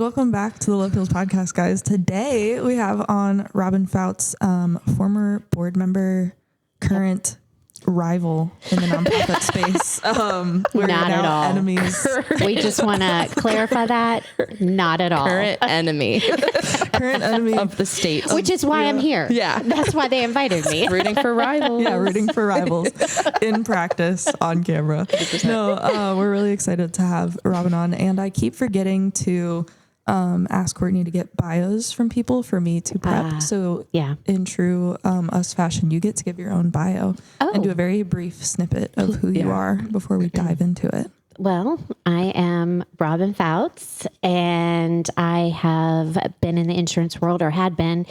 Welcome back to the Love Heals podcast, guys. Today we have on Robin Foutz, former board member, current rival in the nonprofit space. We're Not now at all. enemies. We just want to clarify that. Not at all. Current enemy Current enemy. of the state. Which is why I'm here. Yeah. That's why they invited me. Rooting for rivals. Yeah, rooting for rivals in practice on camera. 100%. No, we're really excited to have Robin on, and I keep forgetting to ask Courtney to get bios from people for me to prep. So yeah. in true us fashion, you get to give your own bio and do a very brief snippet of who you are before we dive into it. Well, I am Robin Foutz, and I have been in the insurance world, or had been,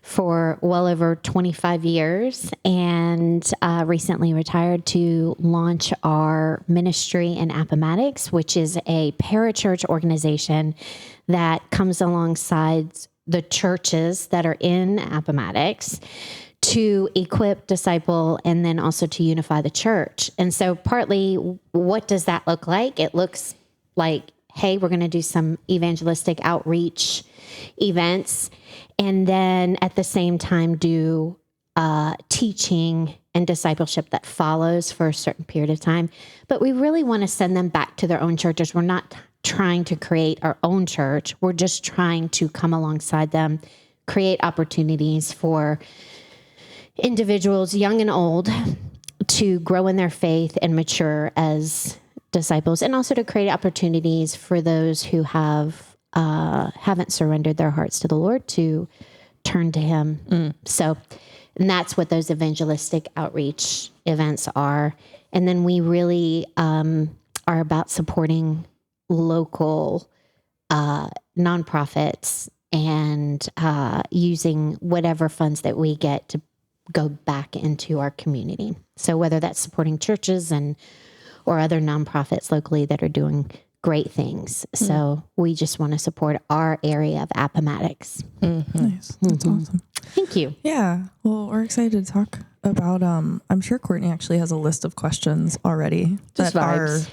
for well over 25 years, and recently retired to launch our ministry in Appomattox, which is a parachurch organization that comes alongside the churches that are in Appomattox to equip, disciple, and then also to unify the church. And so partly, what does that look like? It looks like, hey, we're going to do some evangelistic outreach events, and then at the same time do teaching and discipleship that follows for a certain period of time. But we really want to send them back to their own churches. We're not trying to create our own church. We're just trying to come alongside them, create opportunities for individuals, young and old, to grow in their faith and mature as disciples, and also to create opportunities for those who haven't surrendered their hearts to the Lord to turn to Him. So, and that's what those evangelistic outreach events are. And then we really are about supporting local nonprofits and using whatever funds that we get to go back into our community. So whether that's supporting churches or other nonprofits locally that are doing great things. So we just want to support our area of Appomattox. Nice. That's awesome. Thank you. Yeah. Well, we're excited to talk about, I'm sure Courtney actually has a list of questions already Just that vibes. are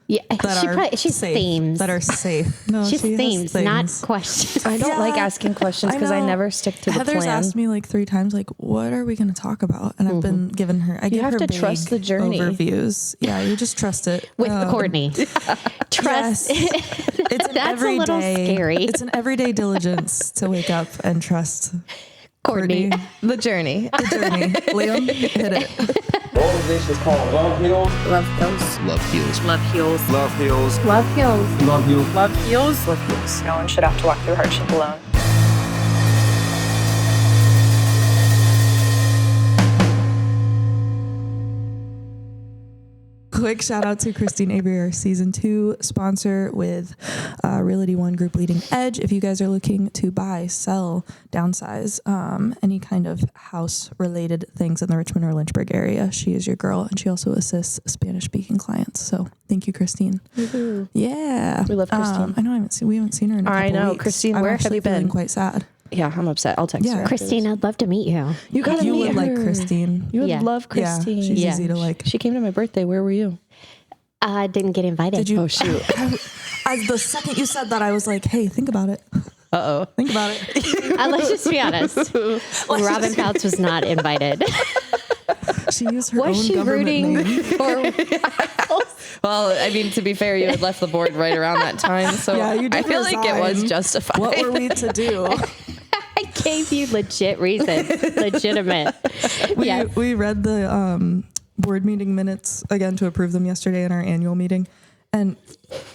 Yeah, that she's safe, themes. that are safe. No, She's she has themes, not things. questions. I don't Yeah. like asking questions because I know. never stick to the Heather's plan. asked me like 3 times, like, what are we going to talk about? And I've been giving her, I give have her to vague trust the journey. overviews. Yeah, you just trust it. With Courtney. Trust. Yes. It's an That's a little scary. It's an everyday diligence to wake up and trust Courtney. The journey. the journey. Liam, hit it. All of this is called Love Heals. Love heals. Love heals. Love heals. Love Heals. Love heals. Love Heals. Love heals. Love heals. No one should have to walk through hardship alone. Quick shout out to Christine Avery, our season 2 sponsor with Realty One Group Leading Edge. If you guys are looking to buy, sell, downsize, any kind of house related things in the Richmond or Lynchburg area, she is your girl, and she also assists Spanish speaking clients. So thank you, Christine. Woohoo. Yeah, We love Christine. I know we haven't seen her in a couple I know. weeks. Christine, I'm where have actually you been? feeling quite sad. Yeah, I'm upset. I'll text Yeah. her. Christine, I'd love to meet you. You gotta You meet would like her. Christine. You would Yeah. love Christine. Yeah, she's easy to like. She came to my birthday. Where were you? I didn't get invited. Did you? Oh, shoot. As the second you said that, I was like, hey, think about it. Uh-oh. Think about it. Let's just be honest. Robin Foutz was not invited. She used her Was own she government rooting name. for? Well, I mean, to be fair, you had left the board right around that time, so Yeah, you did I feel like it was resign. justified. What were we to do? I gave you legit reason, legitimate. Yeah. We read the board meeting minutes again to approve them yesterday in our annual meeting. And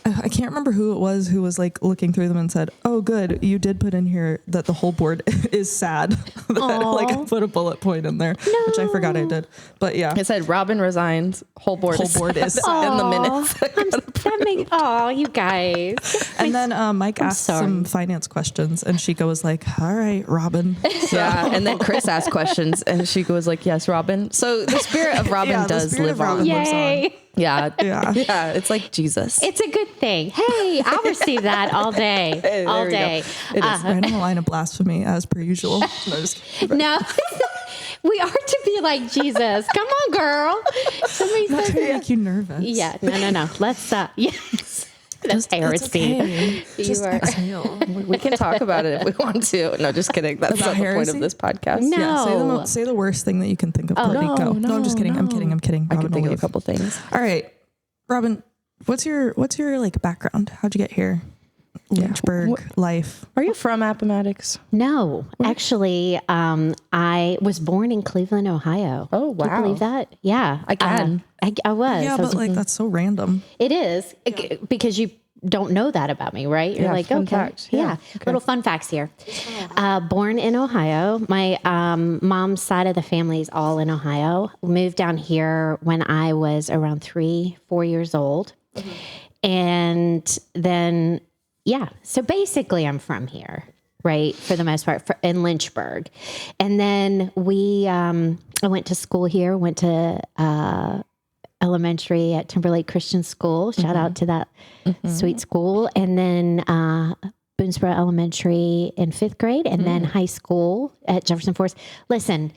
I can't remember who it was who was like looking through them and said, oh, good, you did put in here that the whole board is sad. That, like I put a bullet point in there, which I forgot I did. But yeah. It said Robin resigns. Whole board is sad. in the minutes. You guys. And then Mike asked sorry. some finance questions and Chico was like, all right, Robin. Yeah, and then Chris asked questions, and she goes like, "Yes, Robin." So the spirit of Robin Yeah, the does spirit live of Robin on. lives on. Yay. Yeah, Yeah. It's like Jesus. It's a good thing. Hey, I'll receive that all day. Hey, all there we go. day. It is. Right on the line of blasphemy as per usual. No, just kidding. No, we are to be like Jesus. Come on, girl. Somebody Not says to make you nervous. Yeah, no. Let's, yes. That's heresy. okay. Just exhale. We can talk about it if we want to. No, just kidding. That's About not the point heresy? of this podcast. No. Yeah, say the worst thing that you can think of. Courtney. no, Go. no, I'm just kidding. no. I'm kidding. I Robin can think will of a go. couple things. All right, Robin, what's your like background? How'd you get here? Lynchburg life. Are you from Appomattox? No, actually, I was born in Cleveland, Ohio. Oh, Can you wow. believe that? Yeah. I can. I was. Yeah, I was- but like that's so random. It is because you don't know that about me, right? You're Yeah, like, fun okay. fact. Yeah. Yeah, okay. Little fun facts here. Born in Ohio. My mom's side of the family is all in Ohio. Moved down here when I was around 3-4 years old. And then, yeah. So basically I'm from here, right? For the most part, in Lynchburg. And then I went to school here, went to elementary at Timberlake Christian School. Shout out to that sweet school. And then Boonesboro Elementary in 5th grade, and then high school at Jefferson Forest. Listen,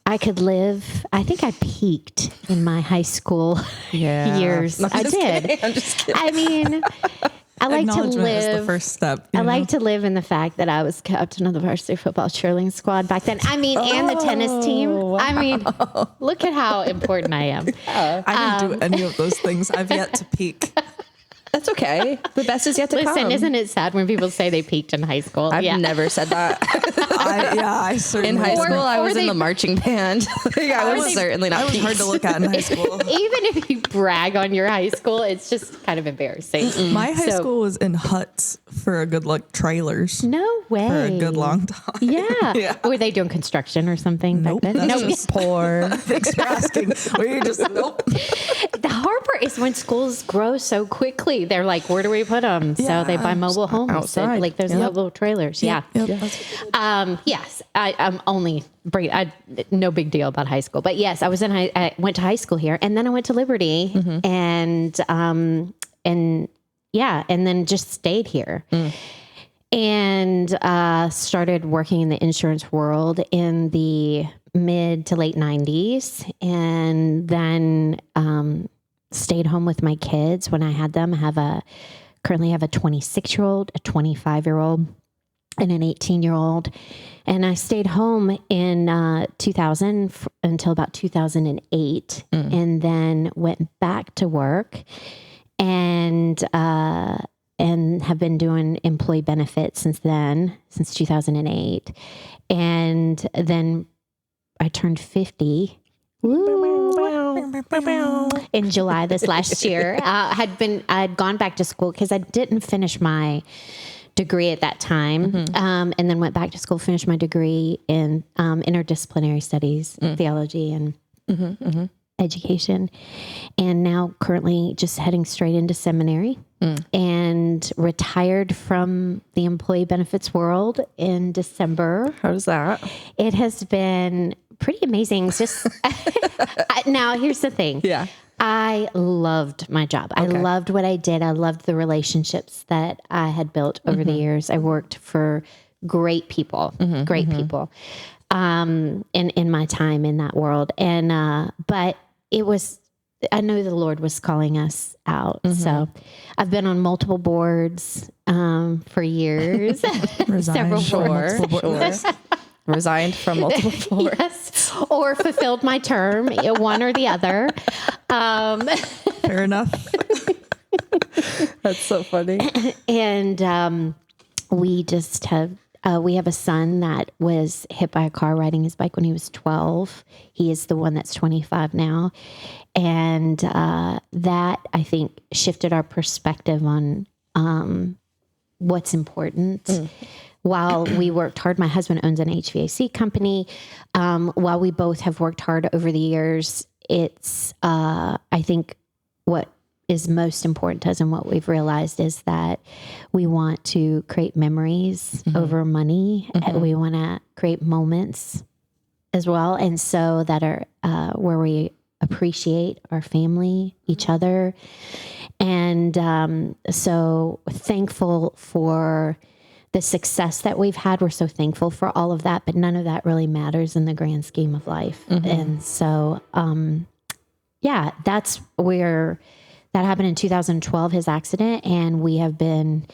I think I peaked in my high school years. No, I did. kidding. I'm just kidding. I mean, I like to Acknowledgement is the live. first step. I like to live in the fact that I was captain of the varsity football cheerleading squad back then. I mean, and the tennis team. I mean, look at how important I am. I didn't do any of those things. I've yet to peak. That's okay. The best is yet to Listen, come. isn't it sad when people say they peaked in high school? I've never said that. I certainly In high did. school, I or was in they- the marching band. I was certainly not I was hard to look at in high school. Even if you brag on your high school, it's just kind of embarrassing. My high So- school was in huts for a good trailers No way. for a good long time. Yeah. Were they doing construction or something Nope, back then? that's No. just poor. Thanks for asking. We're just nope. The hard part is when schools grow so quickly, they're like, where do we put them? So they buy mobile homes. Outside. And, like there's mobile trailers. Yeah. Yes. I'm only no big deal about high school, but yes, I went to high school here, and then I went to Liberty, and then just stayed here. And started working in the insurance world in the mid to late 90s, and then stayed home with my kids when I had them. Currently have a 26-year-old, a 25-year-old, and an 18-year-old. And I stayed home in 2000 until about 2008, and then went back to work and have been doing employee benefits since 2008. And then I turned 50 in July this last year. I'd gone back to school because I didn't finish my degree at that time, and then went back to school, finished my degree in interdisciplinary studies, theology, and education, and now currently just heading straight into seminary, and retired from the employee benefits world in December. How's that? It has been pretty amazing. It's just now here's the thing. Yeah. I loved my job. I loved what I did. I loved the relationships that I had built over the years. I worked for great people, in my time in that world. And, but I know the Lord was calling us out. So I've been on multiple boards, for years, several boards. Resigned from multiple floors. Yes, or fulfilled my term, one or the other. Fair enough. That's so funny. And we just have a son that was hit by a car riding his bike when he was 12. He is the one that's 25 now. And that, I think, shifted our perspective on what's important. While we worked hard, my husband owns an HVAC company. While we both have worked hard over the years, it's, I think, what is most important to us and what we've realized is that we want to create memories over money. And we want to create moments as well. And so that are where we appreciate our family, each other. And so thankful for the success that we've had. We're so thankful for all of that, but none of that really matters in the grand scheme of life. And so, that's where that happened in 2012, his accident. And we have been,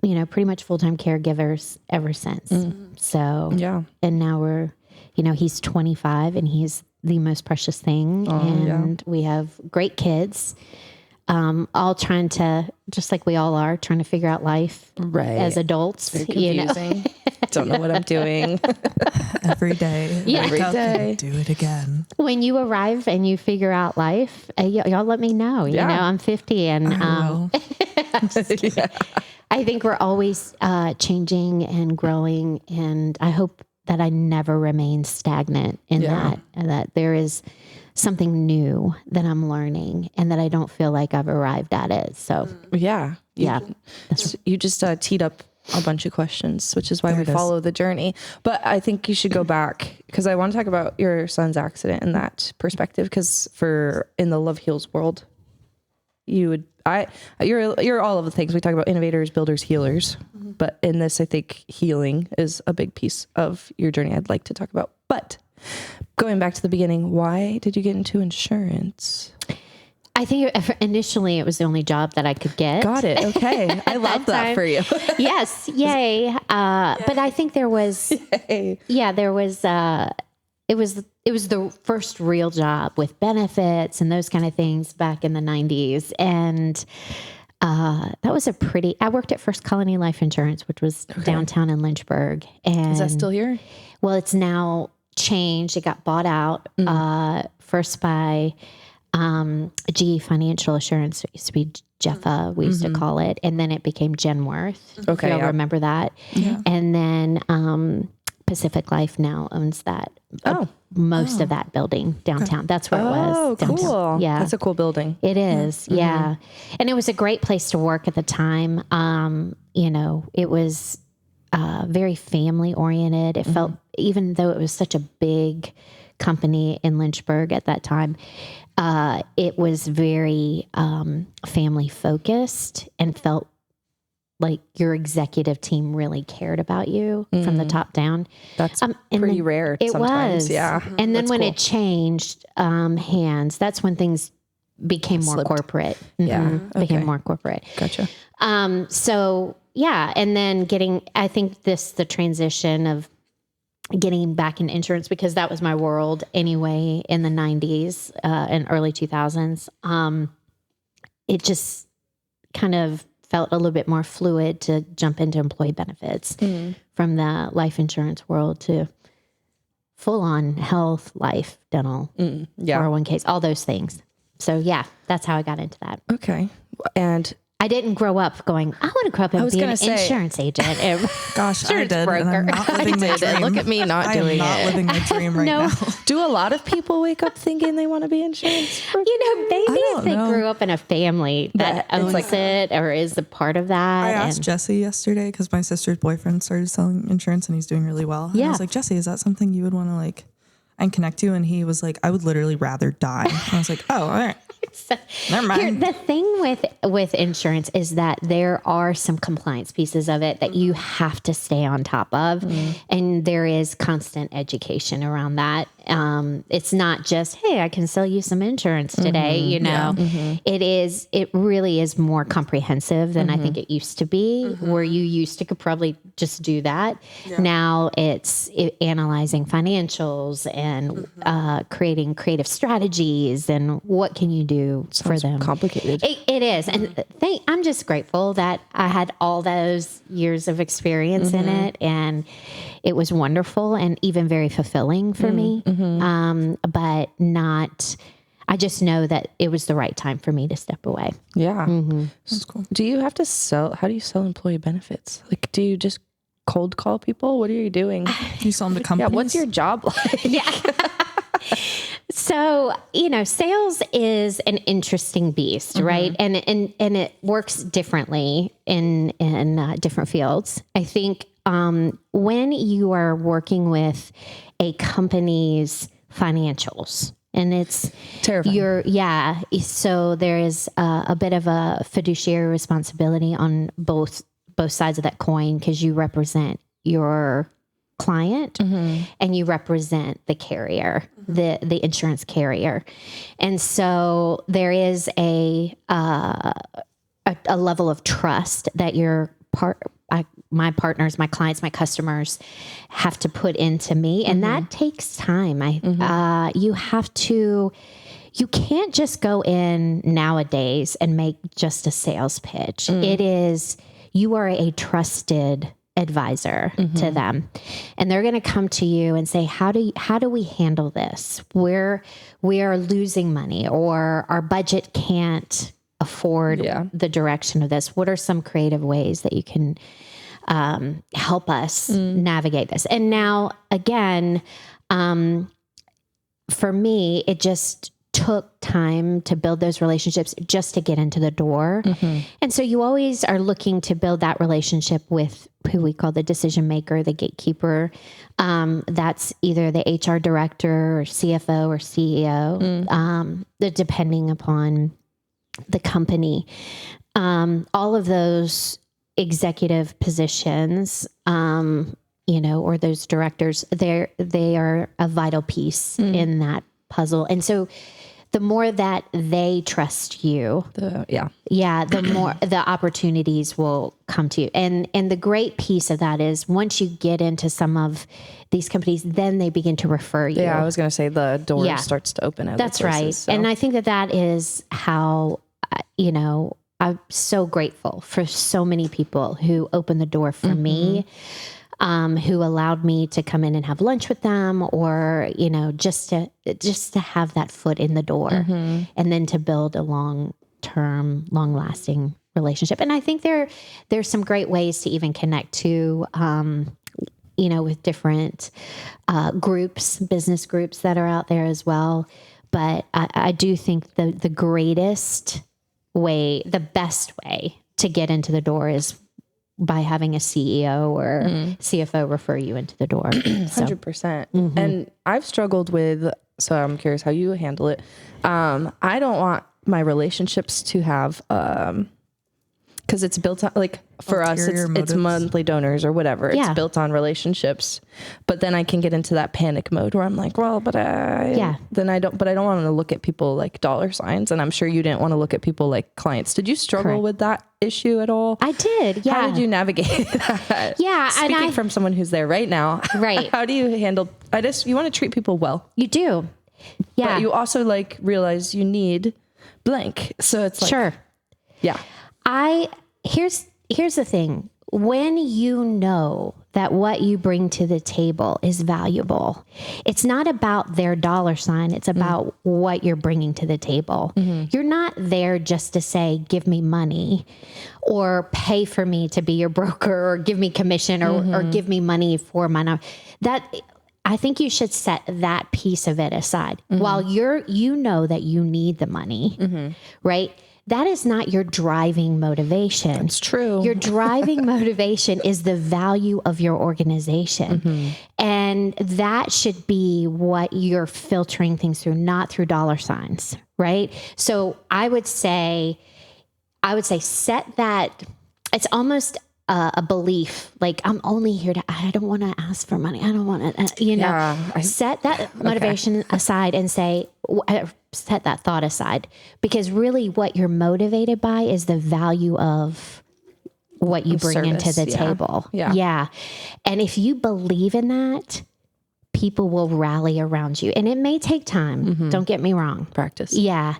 pretty much full-time caregivers ever since. So, Yeah. and now we're, he's 25 and he's the most precious thing. And we have great kids, all trying to, just like we all are, trying to figure out life as adults. Confusing. Don't know what I'm doing. Every day. Every Wake up day. and do it again. When you arrive and you figure out life, y'all let me know. You know, I'm 50 and Well, I think we're always changing and growing, and I hope that I never remain stagnant in that, and that there is something new that I'm learning, and that I don't feel like I've arrived at it. So You just teed up a bunch of questions, which is why we follow the journey. But I think you should go back, because I want to talk about your son's accident in that perspective. Because in the Love Heals world, you're all of the things we talk about: innovators, builders, healers. But in this, I think healing is a big piece of your journey I'd like to talk about. But going back to the beginning, why did you get into insurance? I think initially it was the only job that I could get. Got it. Okay. I love that for you. Yes. Yay. But I think there was, it was the first real job with benefits and those kind of things back in the 90s. And that was I worked at First Colony Life Insurance, which was downtown in Lynchburg. And Is that still here? Well, it's now changed. It got bought out first by GE Financial Assurance. It used to be Jeffa, we used to call it. And then it became Genworth. Okay. If y'all remember that. Yeah. And then Pacific Life now owns that. Most of that building downtown. That's where it was. Oh, Downtown. cool. Yeah. That's a cool building. It is. Yeah. And it was a great place to work at the time. It was very family oriented. It felt, even though it was such a big company in Lynchburg at that time, it was very family focused and felt like your executive team really cared about you from the top down. That's pretty rare sometimes. Was. Yeah. And then when it changed hands, that's when things became more corporate. Became more corporate. Gotcha. So yeah. And then I think the transition of getting back in insurance, because that was my world anyway in the 90s and early 2000s. It just kind of felt a little bit more fluid to jump into employee benefits from the life insurance world to full on health, life, dental, 401ks, all those things. So yeah, that's how I got into that. Okay. And I didn't grow up going, I want to grow up and be an insurance agent. gosh, I did. And I'm not living my dream. Look at me not doing it. I am not living my dream right now. Do a lot of people wake up thinking they want to be insurance? Maybe if they grew up in a family that owns it or is a part of that. I asked Jesse yesterday because my sister's boyfriend started selling insurance and he's doing really well. And I was like, Jesse, is that something you would want to and connect to? And he was like, I would literally rather die. And I was like, oh, all right. Never mind. The thing with insurance is that there are some compliance pieces of it that you have to stay on top of. And there is constant education around that. It's not just, hey, I can sell you some insurance today. It really is more comprehensive than I think it used to be, where you used to could probably just do that. Now it's analyzing financials and creating creative strategies and what can you do for them. Complicated. It is. And I'm just grateful that I had all those years of experience in it, and it was wonderful and even very fulfilling for me. But I just know that it was the right time for me to step away. Yeah. That's cool. Do you have to how do you sell employee benefits? Like, do you just cold call people? What are you doing? You sell them to companies? Yeah. What's your job like? So, sales is an interesting beast, right? And it works differently in different fields. I think when you are working with a company's financials, and it's terrifying. So there is a bit of a fiduciary responsibility on both sides of that coin, because you represent your client and you represent the carrier, the insurance carrier. And so there is a level of trust that my partners, my clients, my customers have to put into me. And that takes time. You can't just go in nowadays and make just a sales pitch. You are a trusted advisor to them. And they're going to come to you and say, how do we handle this? We are losing money, or our budget can't afford the direction of this. What are some creative ways that you can help us navigate this? And now, again, for me, it just took time to build those relationships just to get into the door. And so you always are looking to build that relationship with who we call the decision maker, the gatekeeper. That's either the HR director or CFO or CEO, depending upon the company. All of those executive positions, or those directors, they are a vital piece in that puzzle. And so the more that they trust you, the more the opportunities will come to you. And the great piece of that is once you get into some of these companies, then they begin to refer you. Yeah, I was going to say the door starts to open other That's places, right. so. And I think that is how, I'm so grateful for so many people who opened the door for me, who allowed me to come in and have lunch with them, or, just to have that foot in the door and then to build a long-term, long-lasting relationship. And I think there's some great ways to even connect to, with different groups, business groups that are out there as well. But I do think the greatest way, the best way to get into the door is by having a CEO or CFO refer you into the door. 100%. And I've struggled with, so I'm curious how you handle it. I don't want my relationships to have, because it's built on, like, for us, it's monthly donors or whatever. It's built on relationships. But then I can get into that panic mode where I'm like, well, but I don't want to look at people like dollar signs. And I'm sure you didn't want to look at people like clients. Did you struggle with that issue at all? I did. Yeah. How did you navigate that? Yeah. Speaking from someone who's there right now. Right. How do you handle, you want to treat people well. You do. Yeah. But you also realize you need blank. So it's like, sure. Yeah. Here's the thing. When you know that what you bring to the table is valuable, it's not about their dollar sign. It's about what you're bringing to the table. You're not there just to say, give me money or pay for me to be your broker or give me commission or give me money for my, I think you should set that piece of it aside while you know that you need the money, right? That is not your driving motivation. That's true. Your driving motivation is the value of your organization. And that should be what you're filtering things through, not through dollar signs, right? So I would say set that. It's almost a belief, like I'm only here I don't want to ask for money. I don't want to, set that motivation aside and say, set that thought aside, because really what you're motivated by is the value of what you bring into the table. Yeah. And if you believe in that, people will rally around you, and it may take time. Don't get me wrong. Practice. Yeah.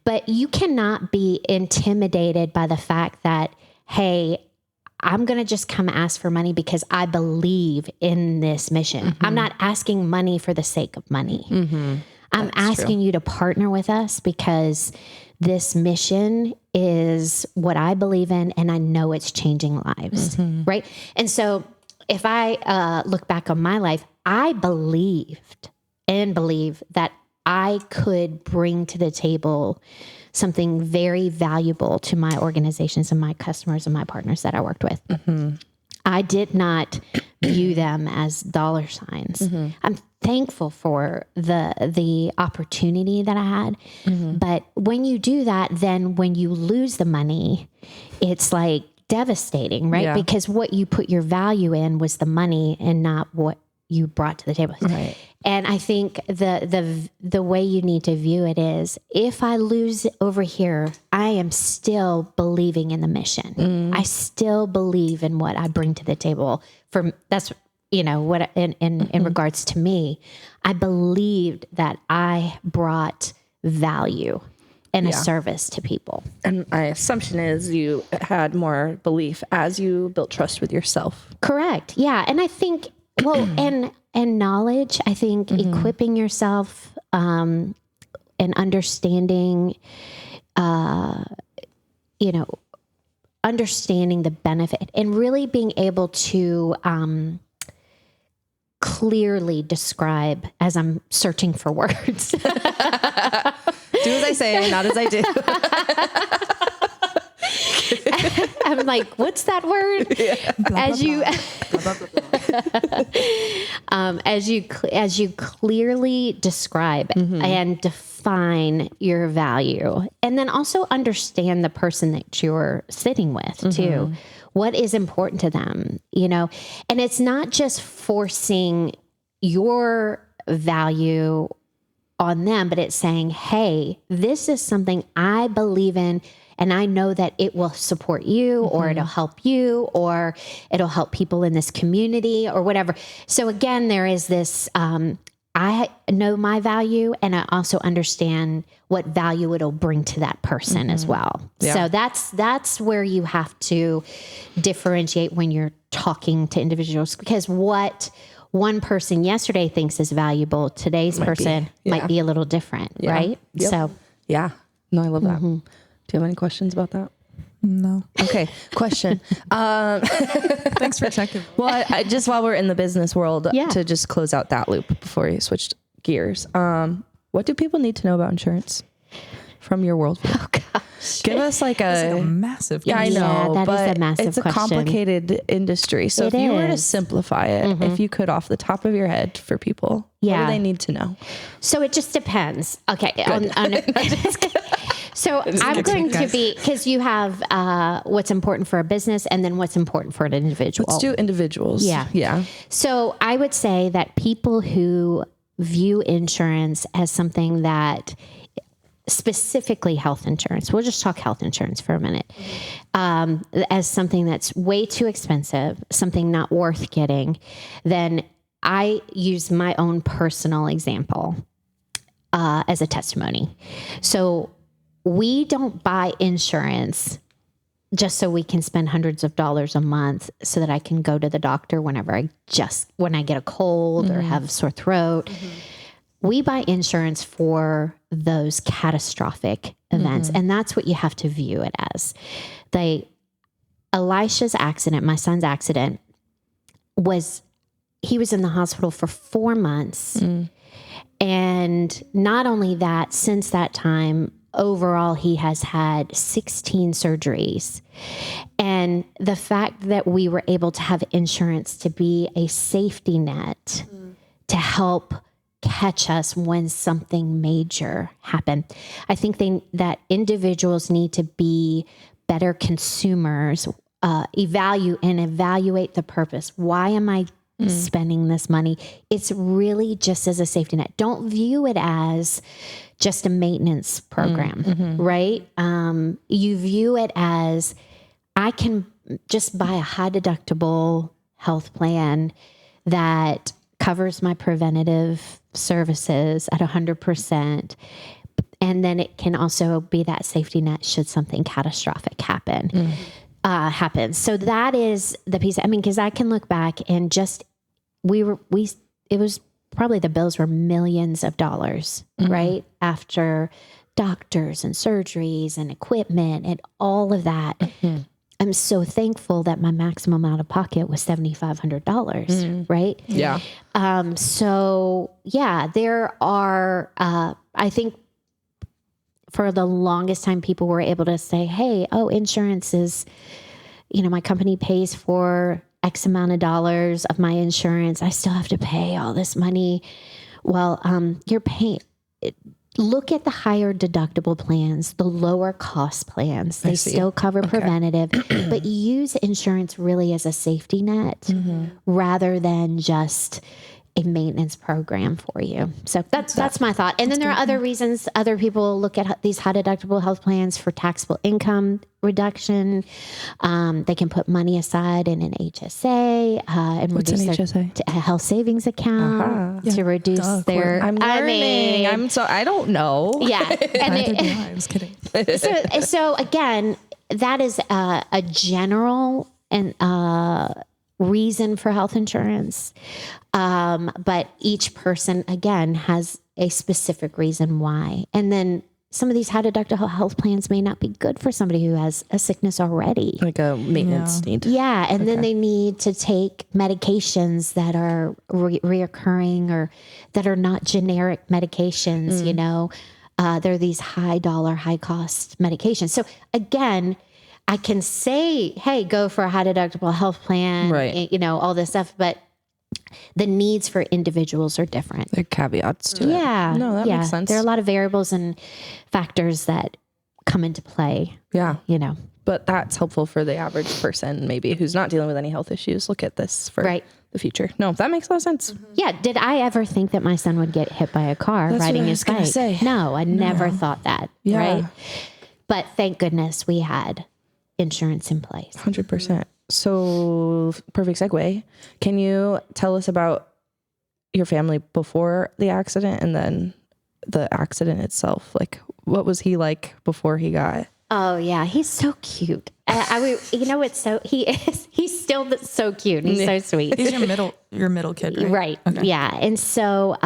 But you cannot be intimidated by the fact that, hey, I'm going to just come ask for money because I believe in this mission. I'm not asking money for the sake of money. I'm asking you to partner with us because this mission is what I believe in, and I know it's changing lives, right? And so if I look back on my life, I believed and believe that I could bring to the table something very valuable to my organizations and my customers and my partners that I worked with. I did not view them as dollar signs. I'm thankful for the opportunity that I had. But when you do that, then when you lose the money, it's like devastating, right? Yeah. Because what you put your value in was the money and not what you brought to the table. Right. And I think the way you need to view it is, if I lose over here, I am still believing in the mission. I still believe in what I bring to the table. That's what in regards to me, I believed that I brought value and a service to people. And my assumption is you had more belief as you built trust with yourself. Correct. Yeah. And I think, and knowledge, I think equipping yourself, and understanding, understanding the benefit and really being able to, clearly describe, as I'm searching for words. Do as I say, not as I do. I'm like, what's that word? As you clearly describe and define your value, and then also understand the person that you're sitting with too. What is important to them, and it's not just forcing your value on them, but it's saying, hey, this is something I believe in, and I know that it will support you, or it'll help you, or it'll help people in this community, or whatever. So again, there is this, I know my value, and I also understand what value it'll bring to that person as well. Yeah. So that's where you have to differentiate when you're talking to individuals, because what one person yesterday thinks is valuable, today's person might be a little different, right? Yep. So yeah, no, I love that. Do you have any questions about that? No. Okay. Question. Thanks for checking. Well, I just while we're in the business world, Yeah. to just close out that loop before you switch gears. What do people need to know about insurance from your worldview? oh gosh. Give us like a Massive. Yeah, I Yeah, know, that is but a massive it's a question. complicated industry. So It if you were to is. simplify it, if you could, off the top of your head for people, what Yeah. do they need to know? So it just depends. Okay. So I'm going to be, because you have what's important for a business and then what's important for an individual. Let's do individuals. Yeah. Yeah. So I would say that people who view insurance as something that, specifically health insurance, we'll just talk health insurance for a minute, as something that's way too expensive, something not worth getting, then I use my own personal example as a testimony. So we don't buy insurance just so we can spend hundreds of dollars a month so that I can go to the doctor when I get a cold or have a sore throat. We buy insurance for those catastrophic events. And that's what you have to view it as. Elisha's accident, my son's accident, he was in the hospital for 4 months. And not only that, since that time, overall, he has had 16 surgeries. And the fact that we were able to have insurance to be a safety net to help catch us when something major happened. I think that individuals need to be better consumers, evaluate the purpose. Why am I spending this money? It's really just as a safety net. Don't view it as just a maintenance program, right? You view it as, I can just buy a high deductible health plan that covers my preventative services at 100%. And then it can also be that safety net should something catastrophic happen. So that is the piece. I mean, because I can look back and just, it was probably, the bills were millions of dollars, right? After doctors and surgeries and equipment and all of that. I'm so thankful that my maximum out of pocket was $7,500, right? Yeah. So yeah, there are, I think for the longest time, people were able to say, hey, insurance is, my company pays for X amount of dollars of my insurance. I still have to pay all this money. Well, you're paying, look at the higher deductible plans, the lower cost plans. They still cover preventative, but use insurance really as a safety net rather than just a maintenance program for you. So that's my thought. And then there are other reasons. Other people look at these high deductible health plans for taxable income reduction. They can put money aside in an HSA and What's reduce an their HSA? A health savings account to reduce their. I'm learning. I don't know. Yeah, and Neither do I was kidding. so again, that is a general and reason for health insurance. But each person, again, has a specific reason why. And then some of these high deductible health plans may not be good for somebody who has a sickness already. Like a maintenance need. Yeah. And then they need to take medications that are reoccurring or that are not generic medications, you know. They're these high dollar, high cost medications. So again, I can say, hey, go for a high deductible health plan, right? You know, all this stuff, but the needs for individuals are different. There are caveats to it. Yeah. No, that makes sense. There are a lot of variables and factors that come into play. Yeah. You know, But that's helpful for the average person, maybe, who's not dealing with any health issues. Look at this for the future. No, that makes a lot of sense. Yeah. Did I ever think that my son would get hit by a car riding his bike? No, I never thought that. Yeah. Right. But thank goodness we had insurance in place. 100%. So perfect segue. Can you tell us about your family before the accident and then the accident itself? Like, what was he like before he got? Oh yeah, he's so cute. You know, he's still so cute. He's so sweet. He's your middle kid, right? Right. Okay. Yeah. And so,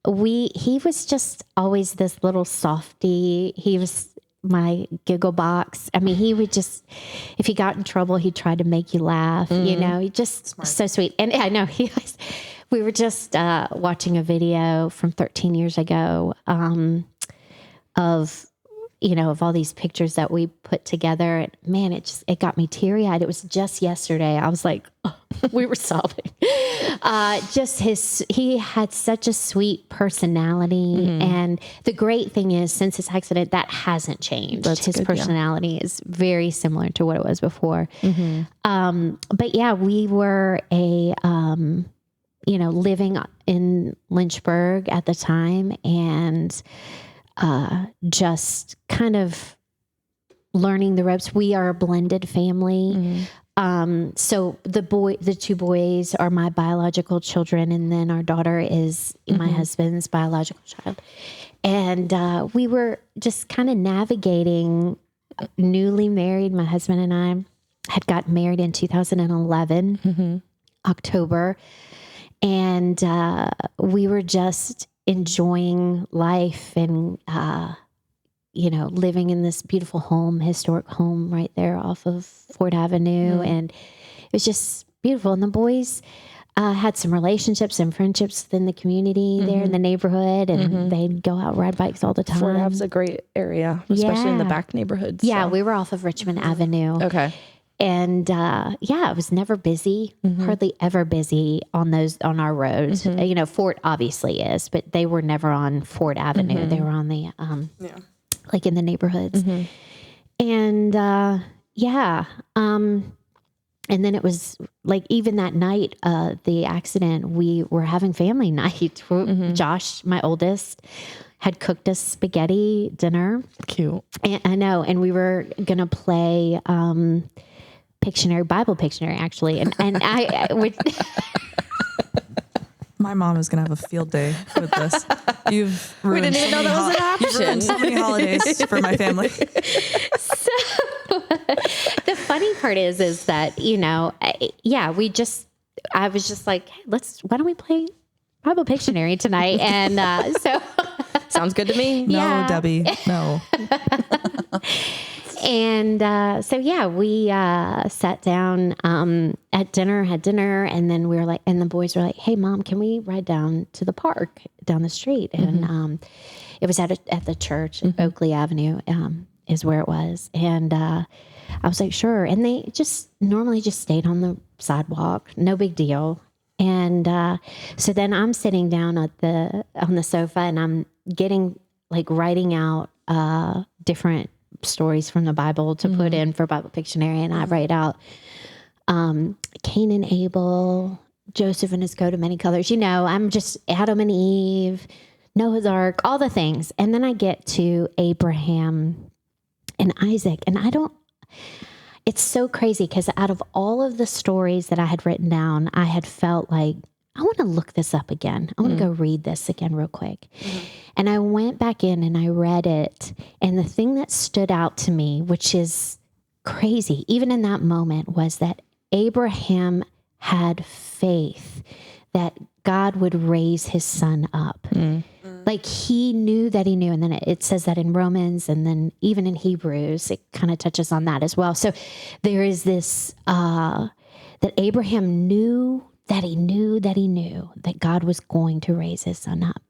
he was just always this little softie. He was my giggle box. I mean, he would just, if he got in trouble, he'd try to make you laugh, you know, he just so sweet. And I know we were just, watching a video from 13 years ago, of, you know, of all these pictures that we put together. And man, it got me teary eyed. It was just yesterday. I was like, oh, we were sobbing. He had such a sweet personality. And the great thing is, since his accident, that hasn't changed. His personality is very similar to what it was before. But yeah, we were living in Lynchburg at the time, and just kind of learning the ropes. We are a blended family. So the two boys are my biological children, and then our daughter is my husband's biological child. And we were just kind of navigating, newly married. My husband and I had gotten married in 2011, October. And we were just enjoying life and, living in this beautiful historic home right there off of Ford Avenue. And it was just beautiful. And the boys had some relationships and friendships within the community there in the neighborhood. And they'd go out, ride bikes all the time. Ford Ave's a great area, especially in the back neighborhoods. Yeah, we were off of Richmond Avenue. Okay. And it was never busy, hardly ever busy on our roads. Fort obviously is, but they were never on Ford Avenue. They were on the like in the neighborhoods. And and then it was like, even that night, the accident, we were having family night. Josh, my oldest, had cooked us spaghetti dinner. Cute. And I know, and we were gonna play Bible Pictionary, actually. And I would. My mom is going to have a field day with this. You've ruined didn't even know that was an option. You've ruined so many holidays for my family. So the funny part is that, I was just like, hey, why don't we play Bible Pictionary tonight? And so. Sounds good to me. No, Debbie, no. And we sat down at dinner, had dinner, and then we were like, and the boys were like, "Hey, Mom, can we ride down to the park down the street?" And it was at the church, Oakley Avenue is where it was, and I was like, "Sure." And they just normally just stayed on the sidewalk, no big deal. And so then I'm sitting down on the sofa, and I'm getting like writing out different stories from the Bible to put in for Bible Pictionary. And I write out Cain and Abel, Joseph and his coat of many colors. I'm just Adam and Eve, Noah's Ark, all the things. And then I get to Abraham and Isaac. And it's so crazy because out of all of the stories that I had written down, I had felt like, I want to look this up again. I want to go read this again real quick. And I went back in and I read it. And the thing that stood out to me, which is crazy, even in that moment, was that Abraham had faith that God would raise his son up. Like he knew that he knew. And then it says that in Romans, and then even in Hebrews, it kind of touches on that as well. So there is this, that Abraham knew that he knew that God was going to raise his son up.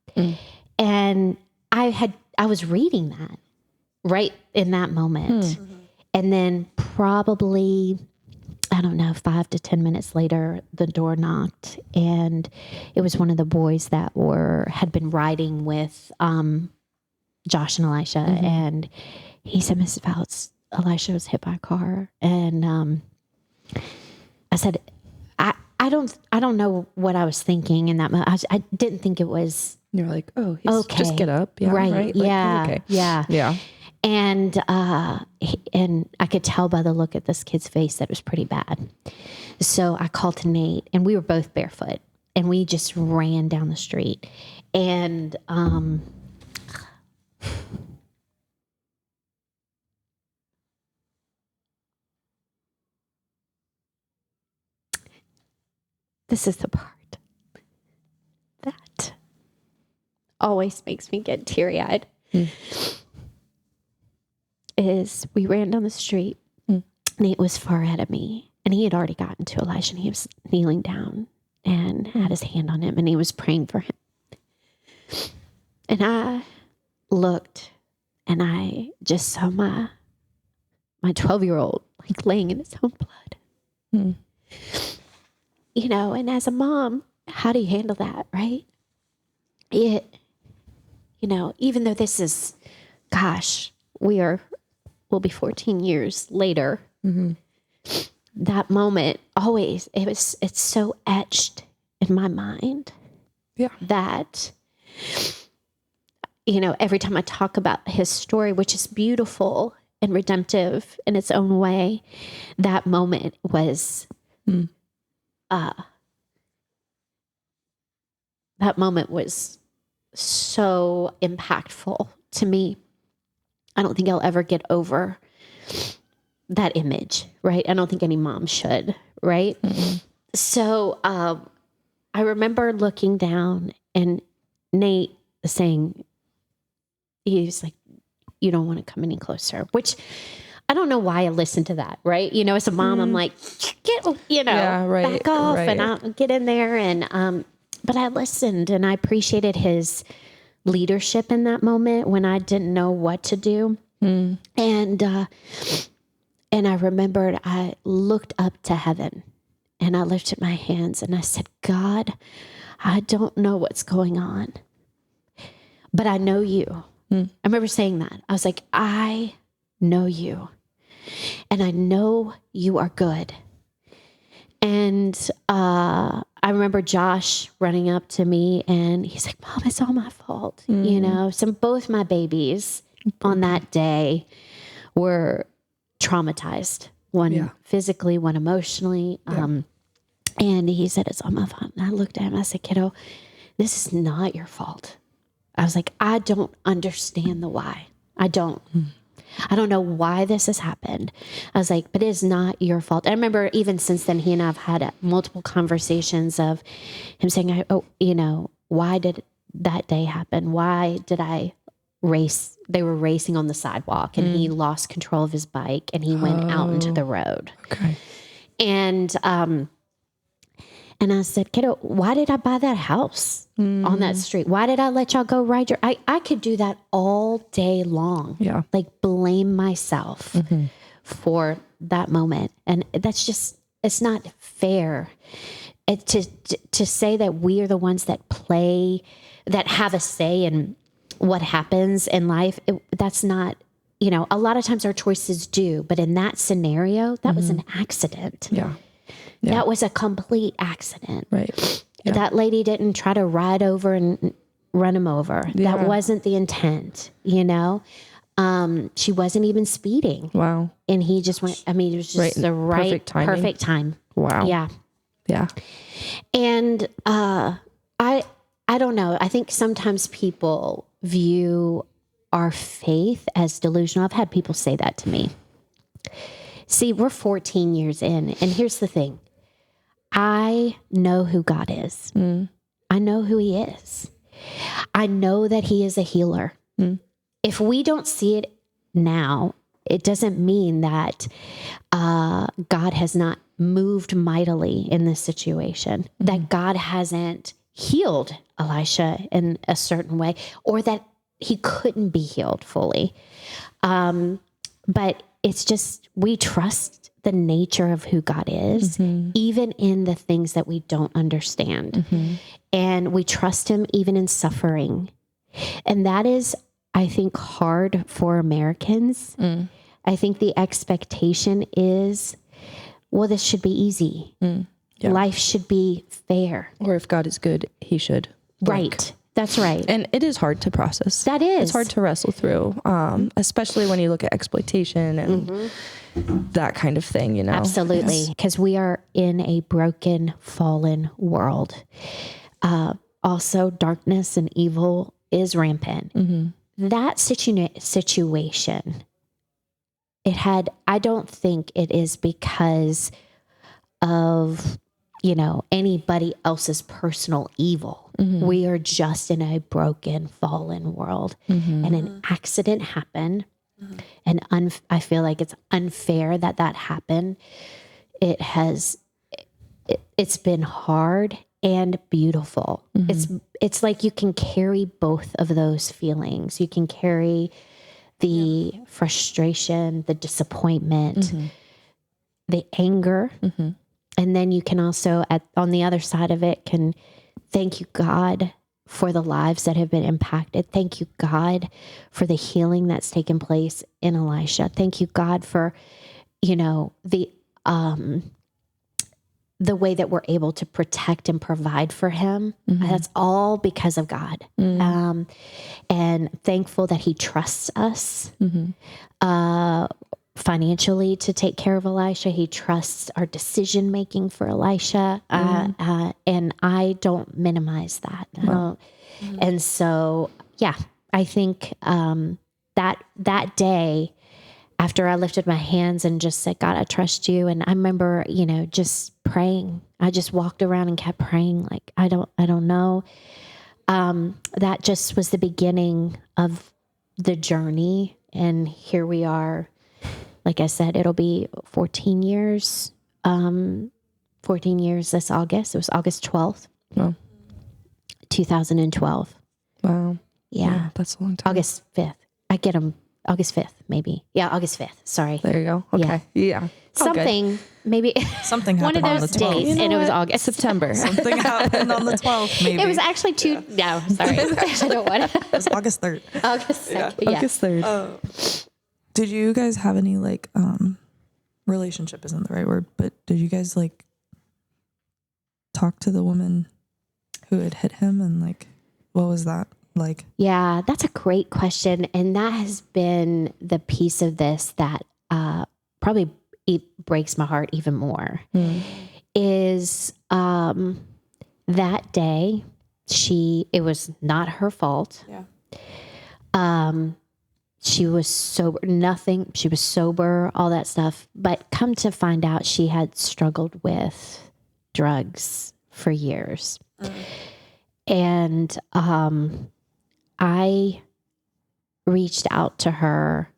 And I was reading that right in that moment. And then probably, I don't know, 5 to 10 minutes later, the door knocked, and it was one of the boys that had been riding with Josh and Elisha. And he said, Mrs. Foutz, Elisha was hit by a car. And I said, I don't know what I was thinking in that moment. I didn't think it was. You're like, oh, he's okay. Just get up. Yeah, right. Like, yeah. Okay. Yeah. And I could tell by the look at this kid's face that it was pretty bad. So I called to Nate, and we were both barefoot, and we just ran down the street. And this is the part that always makes me get teary-eyed. Is we ran down the street. Nate was far ahead of me, and he had already gotten to Elisha, and he was kneeling down and had his hand on him, and he was praying for him. And I looked, and I just saw my 12-year-old like laying in his own blood. And as a mom, how do you handle that, right? Even though this is, we'll be 14 years later. That moment always, it's so etched in my mind. Yeah. That, every time I talk about his story, which is beautiful and redemptive in its own way, that moment was, so impactful to me. I don't think I'll ever get over that image, right? I don't think any mom should, right? So I remember looking down and Nate saying, he's like, you don't want to come any closer, which I don't know why I listened to that, right? As a mom, I'm like, back off and I'll get in there. And, but I listened, and I appreciated his leadership in that moment when I didn't know what to do. And I remembered I looked up to heaven, and I lifted my hands, and I said, God, I don't know what's going on, but I know you. I remember saying that. I was like, I know you, and I know you are good. And I remember Josh running up to me, and he's like, Mom, it's all my fault. So both my babies on that day were traumatized, one physically, one emotionally. And he said, it's all my fault. And I looked at him, I said, kiddo, this is not your fault. I was like, I don't understand the why. I don't know why this has happened. I was like, but it is not your fault. I remember even since then, he and I have had multiple conversations of him saying, why did that day happen? Why did I race? They were racing on the sidewalk, and he lost control of his bike, and he went out into the road. Okay. And I said, kiddo, why did I buy that house on that street? Why did I let y'all go ride I could do that all day long. Yeah. Like blame myself for that moment. And that's just, it's not fair to say that we are the ones that have a say in what happens in life. That's not, a lot of times our choices do, but in that scenario, that was an accident. Yeah. That was a complete accident. Right. Yeah. That lady didn't try to ride over and run him over. Yeah. That wasn't the intent, She wasn't even speeding. Wow. And he just went, it was just the right, perfect time. Wow. Yeah. Yeah. And I don't know. I think sometimes people view our faith as delusional. I've had people say that to me. See, we're 14 years in, and here's the thing. I know who God is. I know who he is. I know that he is a healer. If we don't see it now, it doesn't mean that God has not moved mightily in this situation, that God hasn't healed Elisha in a certain way, or that he couldn't be healed fully. But it's just, we trust the nature of who God is, even in the things that we don't understand. And we trust him even in suffering. And that is, I think, hard for Americans. I think the expectation is, well, this should be easy. Life should be fair. Or if God is good, he should. Right. That's right. And it is hard to process. That is. It's hard to wrestle through, especially when you look at exploitation and that kind of thing, Absolutely. Because we are in a broken, fallen world. Also, darkness and evil is rampant. That situation, I don't think it is because of, anybody else's personal evil. We are just in a broken, fallen world. And an accident happened. And I feel like it's unfair that happened. It's been hard and beautiful. It's like you can carry both of those feelings. You can carry the frustration, the disappointment, the anger. And then you can also, on the other side of it, can thank you, God, for the lives that have been impacted. Thank you, God, for the healing that's taken place in Elisha. Thank you, God, for, the way that we're able to protect and provide for him. That's all because of God. And thankful that he trusts us financially to take care of Elisha. He trusts our decision making for Elisha. And I don't minimize that. And so, I think that day, after I lifted my hands and just said, God, I trust you. And I remember, just praying. I just walked around and kept praying. Like, I don't know. That just was the beginning of the journey. And here we are. Like I said, it'll be 14 years, 14 years this August. It was August 12th, 2012. Wow. Yeah. That's a long time. August 5th. I get them August 5th, maybe. Yeah, August 5th. Sorry. There you go. Okay. Yeah. Something, maybe. Something one of happened those on the 12th. days, and it was August. September. Something happened on the 12th, maybe. It was actually no, sorry. I don't want to. It was August 3rd. August 2nd. Yeah. August 3rd. Did you guys have any relationship isn't the right word, but did you guys talk to the woman who had hit him and what was that like? Yeah, that's a great question. And that has been the piece of this that probably breaks my heart even more is that day it was not her fault. Yeah. She was sober, she was sober, all that stuff. But come to find out, she had struggled with drugs for years. And I reached out to her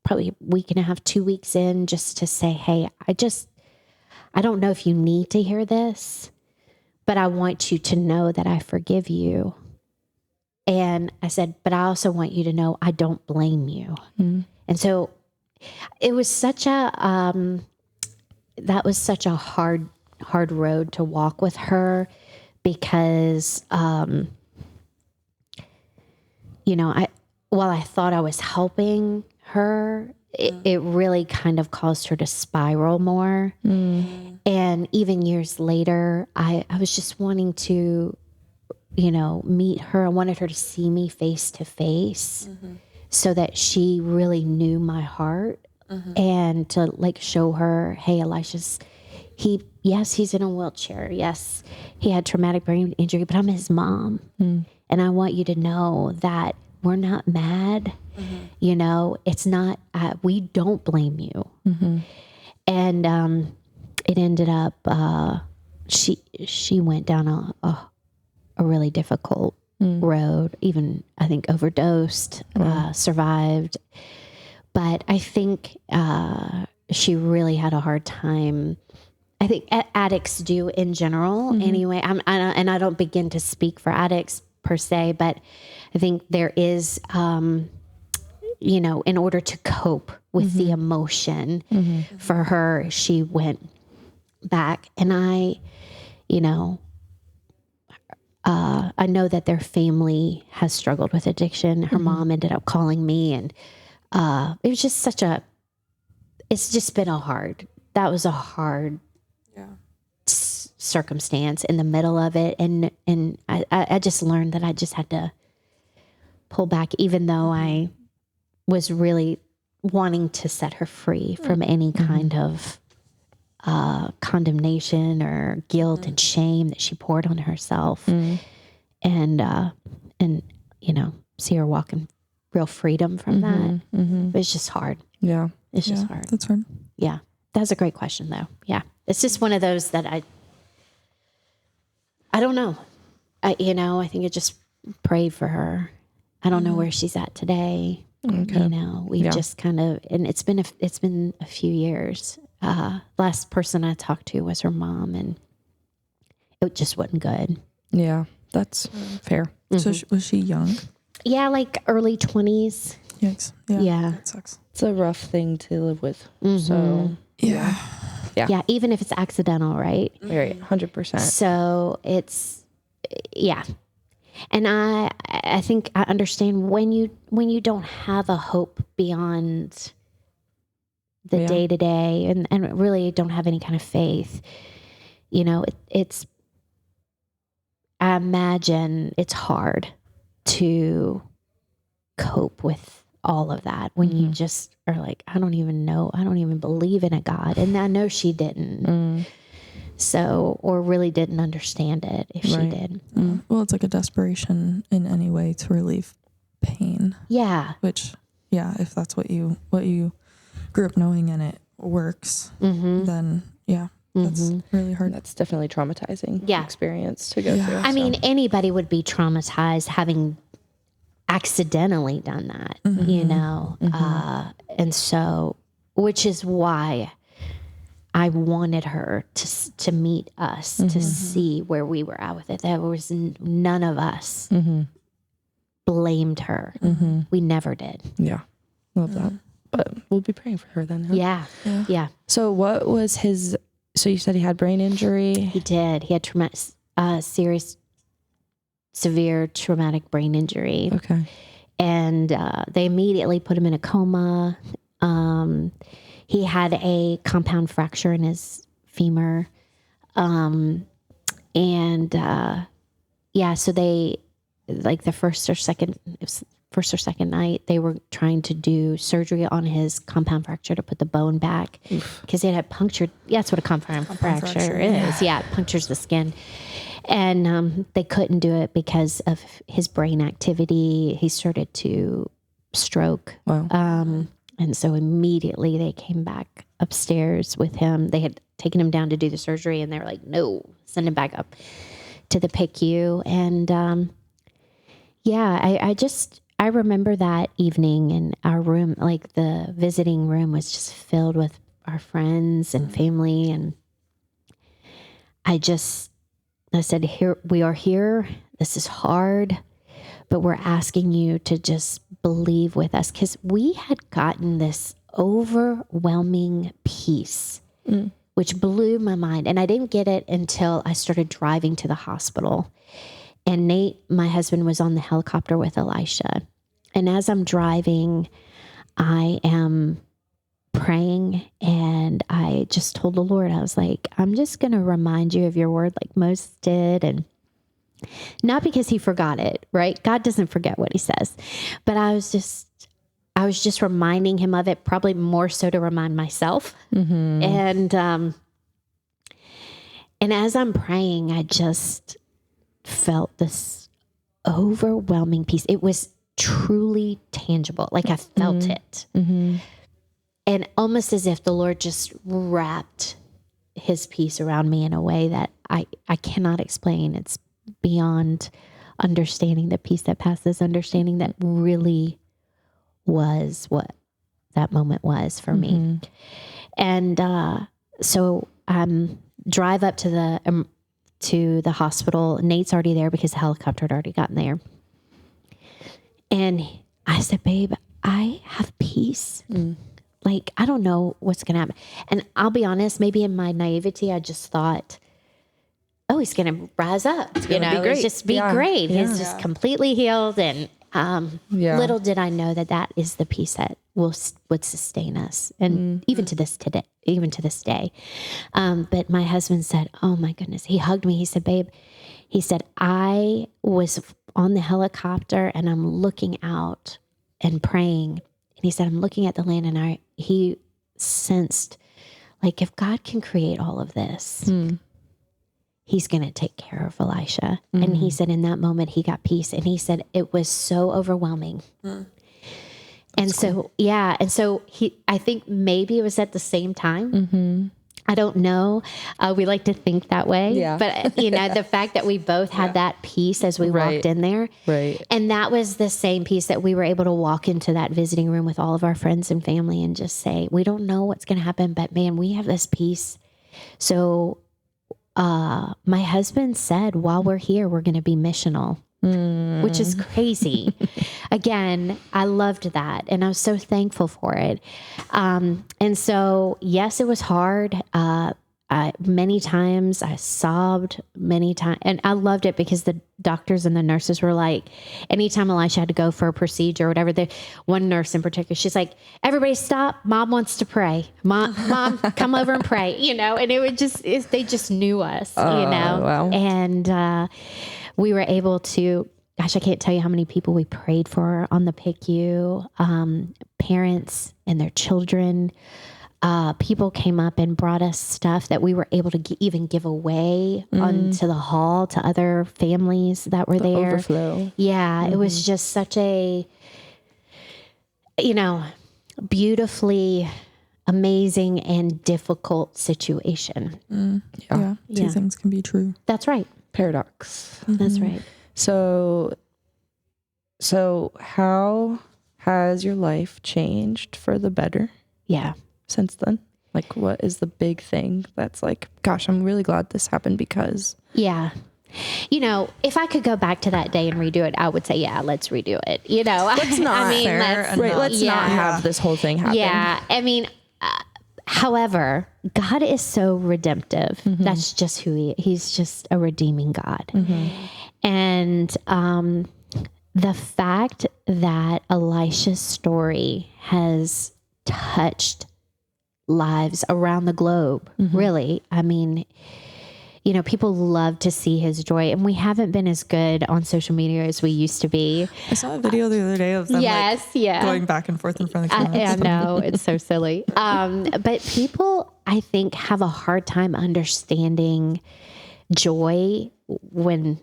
probably a week and a half, 2 weeks in, just to say, hey, I don't know if you need to hear this, but I want you to know that I forgive you. And I said, but I also want you to know I don't blame you. And so it was such a hard road to walk with her because while I thought I was helping her, it really kind of caused her to spiral more. And even years later, I was just wanting to, meet her. I wanted her to see me face to face so that she really knew my heart and to like show her, hey, Elisha's, he's in a wheelchair. Yes, he had traumatic brain injury, but I'm his mom. And I want you to know that we're not mad. It's not, we don't blame you. And it ended up, she went down a really difficult road, even I think overdosed, survived. But I think she really had a hard time. I think addicts do in general anyway. And I don't begin to speak for addicts per se, but I think there is, in order to cope with the emotion for her, she went back. And I know that their family has struggled with addiction. Her mom ended up calling me, and it was just it's just been a hard circumstance in the middle of it. And I just learned that I just had to pull back, even though I was really wanting to set her free from any kind of condemnation or guilt and shame that she poured on herself, and see her walk in real freedom from that. But it's just hard. Yeah. It's just hard. That's hard. Yeah. That's a great question though. Yeah. It's just one of those that I don't know. I think I just prayed for her. I don't know where she's at today. Okay. We've just kind of, and it's been a few years. Last person I talked to was her mom, and it just wasn't good. Yeah, that's fair. So was she young? Yeah, like early 20s. Yikes. Yeah. That sucks. It's a rough thing to live with. So Yeah. Yeah, even if it's accidental, right? very 100%. So it's, yeah. And I think I understand when you don't have a hope beyond the day to day, and really don't have any kind of faith, it's, I imagine it's hard to cope with all of that when you just are like, I don't even believe in a God. And I know she didn't. So, or really didn't understand it if she did. Well, it's like a desperation in any way to relieve pain. Yeah. Which, if that's what you grew up knowing and it works, then that's really hard. That's definitely traumatizing experience to go through. I mean, anybody would be traumatized having accidentally done that, and so, which is why I wanted her to meet us, to see where we were at with it. There was none of us blamed her. We never did. Yeah. Love that. But we'll be praying for her then. Huh? Yeah. So what was his, so you said he had brain injury? He did. He had severe traumatic brain injury. Okay. And they immediately put him in a coma. He had a compound fracture in his femur. So they, like the first or second night, they were trying to do surgery on his compound fracture to put the bone back because it had punctured. Yeah, that's what a compound fracture is. Yeah, it punctures the skin. And they couldn't do it because of his brain activity. He started to stroke. Wow. And so immediately they came back upstairs with him. They had taken him down to do the surgery, and they were like, no, send him back up to the PICU. And I remember that evening in our room, like the visiting room was just filled with our friends and family. And I said, here, we are here. This is hard, but we're asking you to just believe with us, because we had gotten this overwhelming peace, which blew my mind. And I didn't get it until I started driving to the hospital. And Nate, my husband, was on the helicopter with Elisha. as I'm driving, I am praying, and I just told the Lord, I was like, I'm just going to remind you of your word like Moses did. And not because he forgot it, right? God doesn't forget what he says, but I was just reminding him of it, probably more so to remind myself. And as I'm praying, I just felt this overwhelming peace. It was truly tangible. Like I felt it. And almost as if the Lord just wrapped his peace around me in a way that I cannot explain. It's beyond understanding, the peace that passes understanding. That really was what that moment was for me. And so drive up to the hospital. Nate's already there because the helicopter had already gotten there. And I said, babe, I have peace. Like, I don't know what's going to happen. And I'll be honest, maybe in my naivety, I just thought, oh, he's going to rise up. It's going to just be great. He's just completely healed. And little did I know that is the peace that would sustain us. And even to this day. But my husband said, oh my goodness, he hugged me. He said, babe, he said, I was on the helicopter and I'm looking out and praying. And he said, I'm looking at the land, and he sensed, like, if God can create all of this, he's going to take care of Elisha. And he said, in that moment, he got peace. And he said, it was so overwhelming. And so, And so I think maybe it was at the same time. I don't know. We like to think that way. Yeah. But, the fact that we both had that peace as we walked in there. Right. And that was the same peace that we were able to walk into that visiting room with all of our friends and family and just say, we don't know what's going to happen, but man, we have this peace. So my husband said, while we're here, we're going to be missional. Which is crazy. Again, I loved that. And I was so thankful for it. And so, yes, it was hard. Many times I sobbed many times, and I loved it because the doctors and the nurses were like, anytime Elisha had to go for a procedure or whatever, one nurse in particular, she's like, everybody stop. Mom wants to pray. Mom, come over and pray, and it would they just knew us, wow. And, we were able to, gosh, I can't tell you how many people we prayed for on the PICU, parents and their children. People came up and brought us stuff that we were able to even give away onto the hall to other families that were there. Overflow. Yeah, it was just such a, beautifully amazing and difficult situation. Two things can be true. That's right. Paradox. That's right. So how has your life changed for the better? Yeah. Since then? Like, what is the big thing that's like, gosh, I'm really glad this happened because... Yeah. If I could go back to that day and redo it, I would say, yeah, let's redo it. Let's not. Let's not have this whole thing happen. Yeah. I mean... however, God is so redemptive. That's just who he's just a redeeming God. And the fact that Elisha's story has touched lives around the globe, really, I mean, people love to see his joy, and we haven't been as good on social media as we used to be. I saw a video the other day of them going back and forth in front of the camera. I know, it's so silly. But people, I think, have a hard time understanding joy when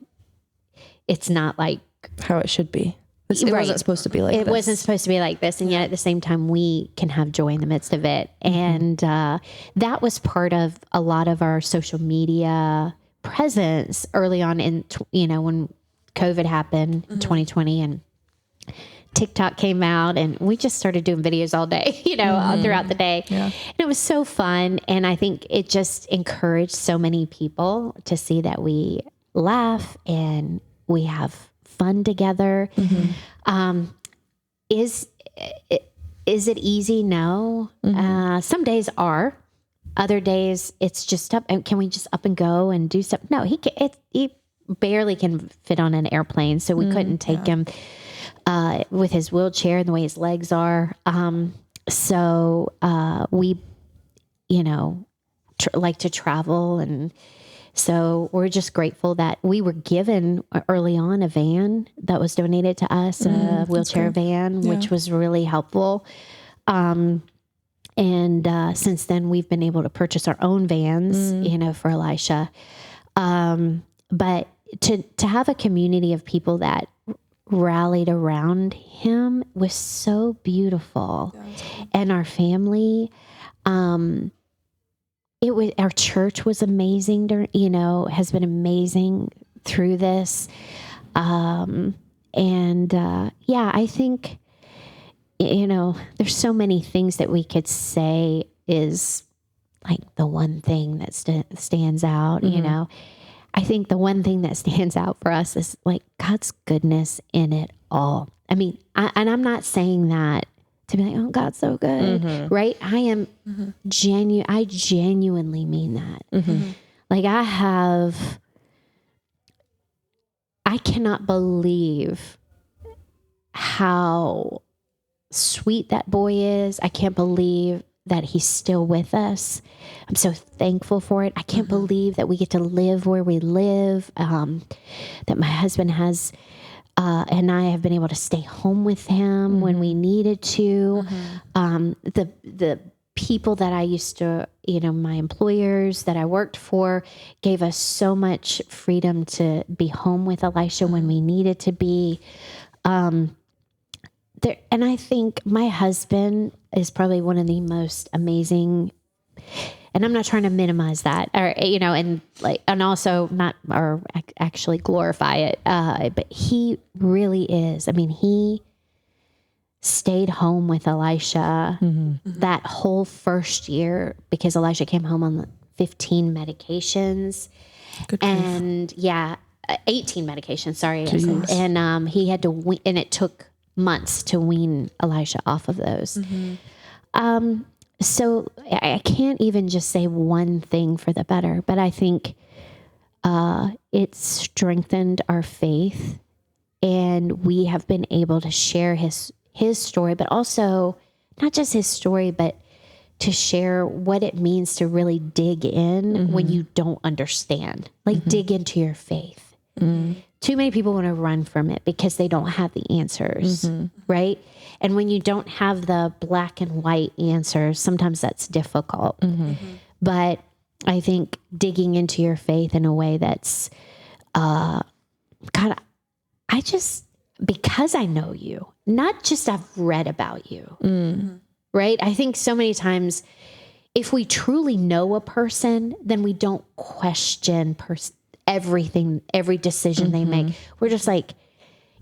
it's not like how it should be. It wasn't supposed to be like this. It wasn't supposed to be like this. And yet at the same time, we can have joy in the midst of it. And that was part of a lot of our social media presence early on in, when COVID happened in 2020 and TikTok came out, and we just started doing videos all day, throughout the day. Yeah. And it was so fun. And I think it just encouraged so many people to see that we laugh and we have fun together. Is it easy? No. Some days are. Other days it's just up. Can we just up and go and do something? No, he barely can fit on an airplane, so we couldn't take him. with his wheelchair and the way his legs are. So we, like to travel. And so we're just grateful that we were given early on a van that was donated to us, a wheelchair van, which was really helpful. And since then we've been able to purchase our own vans, for Elisha. But to have a community of people that rallied around him was so beautiful. And our family, our church was amazing has been amazing through this. I think, there's so many things that we could say is like the one thing that stands out, I think the one thing that stands out for us is like God's goodness in it all. I mean, I'm not saying that to be like, oh, God's so good, right? I am I genuinely mean that. Like I cannot believe how sweet that boy is. I can't believe that he's still with us. I'm so thankful for it. I can't believe that we get to live where we live, that my husband has, and I have been able to stay home with him when we needed to. The people that I used to, my employers that I worked for gave us so much freedom to be home with Elisha when we needed to be. And I think my husband is probably one of the most amazing, and I'm not trying to minimize that, or and also not, or actually glorify it, but he really is. I mean, he stayed home with Elisha that whole first year because Elisha came home on 15 medications. Good and 18 medications. Sorry, and he had to, and it took months to wean Elisha off of those. So I can't even just say one thing for the better, but I think it strengthened our faith, and we have been able to share his story, but also not just his story, but to share what it means to really dig in when you don't understand, like dig into your faith. Too many people want to run from it because they don't have the answers, right? And when you don't have the black and white answers, sometimes that's difficult. But I think digging into your faith in a way that's, because I know you, not just I've read about you, right? I think so many times if we truly know a person, then we don't question everything, every decision they make. We're just like,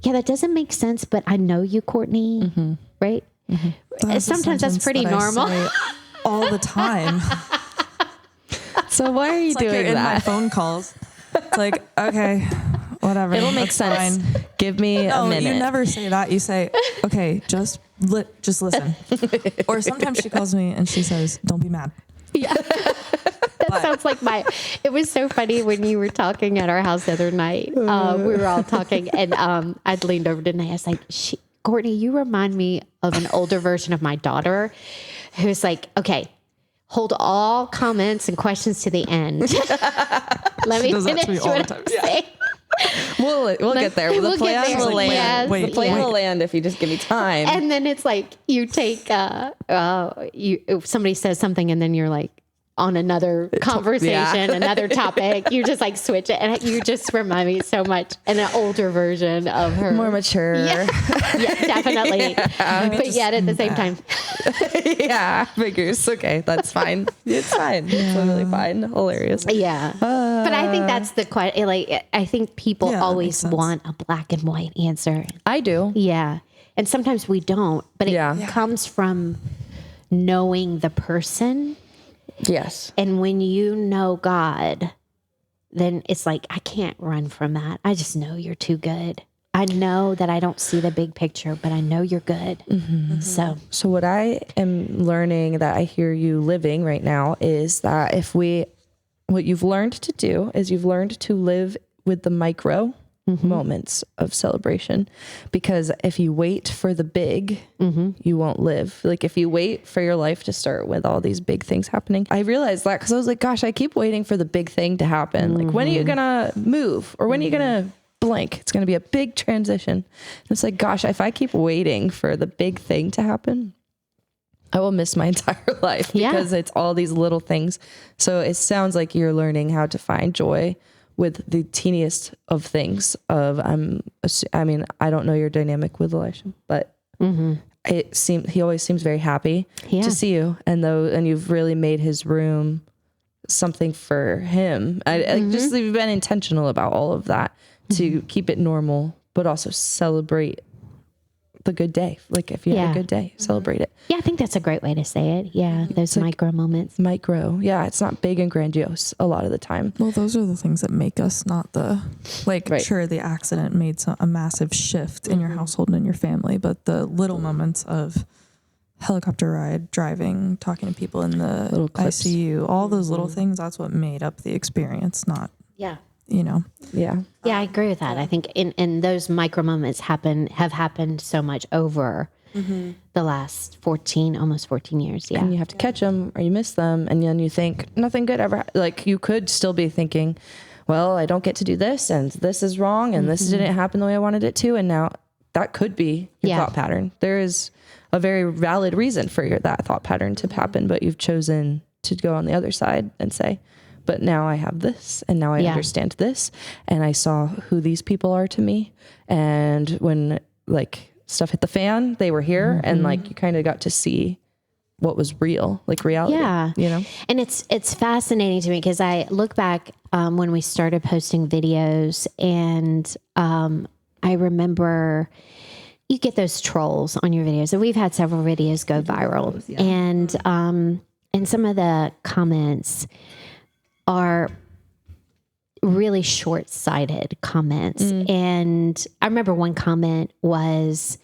yeah, that doesn't make sense, but I know you, Courtney, right? Sometimes that's pretty normal. All the time. So why are you It's like doing you're that? in my phone calls. It's like, okay, whatever. It'll make sense. Fine. Give me a minute. You never say that. You say, okay, just listen. Or sometimes she calls me and she says, don't be mad. Yeah. That sounds like it was so funny when you were talking at our house the other night. We were all talking and I'd leaned over to Nate. I was like, Courtney, you remind me of an older version of my daughter who's like, okay, hold all comments and questions to the end. Let me finish what I'm saying. We'll get there. The plan will land. Wait, the plan will land if you just give me time. And then it's like you take somebody says something and then you're like on another conversation, another topic. You just like switch it, and you just remind me so much. And an older version of her, more mature. Yeah, definitely. But yet at the same time, figures. Okay, that's fine. It's fine. It's totally fine. Hilarious. Yeah. But I think that's the question. Like, I think people always want a black and white answer. I do. Yeah. And sometimes we don't, but it comes from knowing the person. Yes. And when you know God, then it's like, I can't run from that. I just know you're too good. I know that I don't see the big picture, but I know you're good. So what I am learning that I hear you living right now is that what you've learned to do is you've learned to live with the micro moments of celebration, because if you wait for the big, you won't live. Like if you wait for your life to start with all these big things happening, I realized that because I was like, gosh, I keep waiting for the big thing to happen. Like when are you gonna move, or when are you gonna blank? It's gonna be a big transition. And it's like, gosh, if I keep waiting for the big thing to happen, I will miss my entire life, because it's all these little things. So it sounds like you're learning how to find joy with the teeniest of things. I mean, I don't know your dynamic with Elisha, but he always seems very happy to see you, and you've really made his room something for him. Just you've been intentional about all of that to keep it normal, but also celebrate the good day. Like if you had a good day, celebrate it. Yeah, I think that's a great way to say it. Yeah, those micro moments. Micro. Yeah, it's not big and grandiose a lot of the time. Well, those are the things that make us, not the, sure, the accident made a massive shift in your household and in your family, but the little moments of helicopter ride, driving, talking to people in the little clips. ICU, all those little things, that's what made up the experience, not, Yeah, I agree with that. I think in those micro moments have happened so much over the last almost 14 years. Yeah. And you have to catch them, or you miss them. And then you think nothing good ever, like you could still be thinking, well, I don't get to do this, and this is wrong, and this didn't happen the way I wanted it to. And now that could be your thought pattern. There is a very valid reason for that thought pattern to happen, but you've chosen to go on the other side and say, but now I have this, and now I understand this, and I saw who these people are to me. And when like stuff hit the fan, they were here, and like you kind of got to see what was real, like reality. Yeah, you know. And it's fascinating to me because I look back when we started posting videos, and I remember you get those trolls on your videos, and we've had several videos go viral, and some of the comments are really short-sighted comments. And I remember one comment was,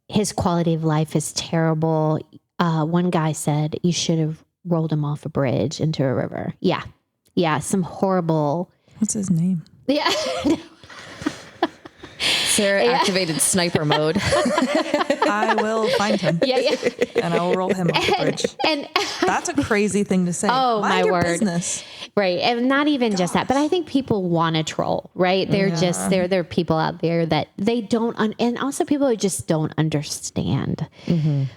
his quality of life is terrible. One guy said, you should have rolled him off a bridge into a river. Yeah. Some horrible. What's his name? Yeah. Sarah activated sniper mode. I will find him. Yeah. And I will roll him off the bridge. And that's a crazy thing to say. Oh, Mind my your word. Business. Right. And not even just that, but I think people want to troll, right? They're just, there are people out there that they don't, and also people who just don't understand. Well,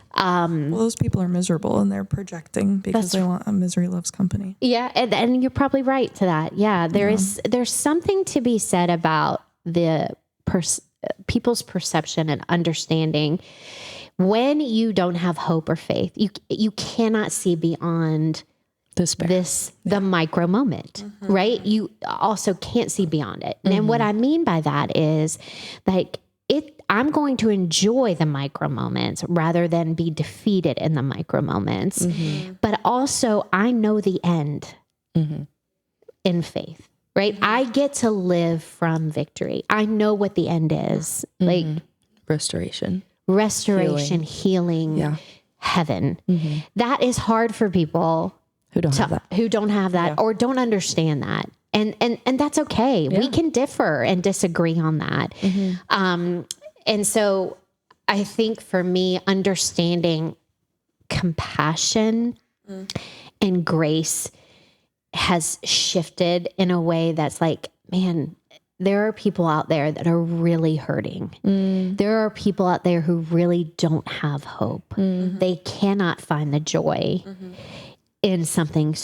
those people are miserable, and they're projecting because they want a misery loves company. Yeah. And you're probably right to that. Yeah. There's something to be said about the people's perception and understanding. When you don't have hope or faith, you cannot see beyond the micro moment, right? You also can't see beyond it. And what I mean by that is like I'm going to enjoy the micro moments rather than be defeated in the micro moments. But also I know the end in faith, right? I get to live from victory. I know what the end is. Like Restoration, healing, heaven. That is hard for people who don't have that or don't understand that. And that's okay. We can differ and disagree on that. And so I think for me, understanding compassion and grace has shifted in a way that's like, man, there are people out there that are really hurting. There are people out there who really don't have hope. They cannot find the joy in something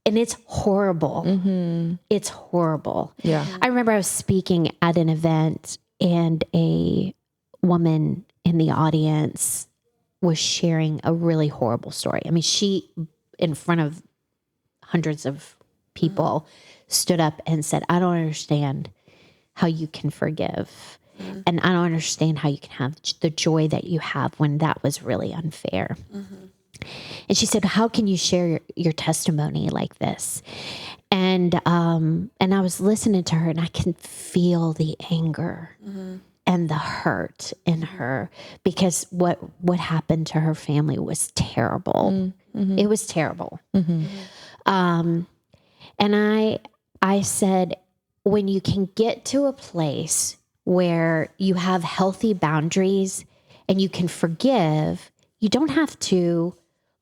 and it's horrible. It's horrible. Yeah. I remember I was speaking at an event, and a woman in the audience was sharing a really horrible story. I mean, she, in front of hundreds of people, stood up and said, I don't understand how you can forgive. And I don't understand how you can have the joy that you have when that was really unfair. And she said, how can you share your testimony like this? And I was listening to her, and I can feel the anger and the hurt in her, because what happened to her family was terrible. It was terrible. And I said, when you can get to a place where you have healthy boundaries and you can forgive, you don't have to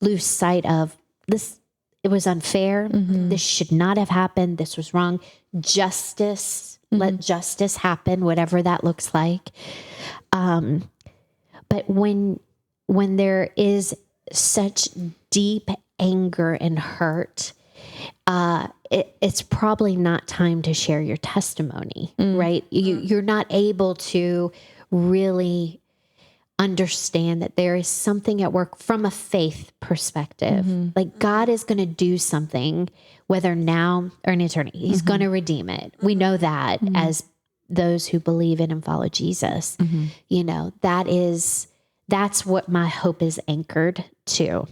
lose sight of this. It was unfair. This should not have happened. This was wrong. Justice, let justice happen, whatever that looks like. But when there is such deep anger and hurt, it's probably not time to share your testimony, right? You're not able to really understand that there is something at work from a faith perspective. Like God is going to do something, whether now or in eternity. He's going to redeem it. We know that as those who believe in and follow Jesus. You know, that's what my hope is anchored to.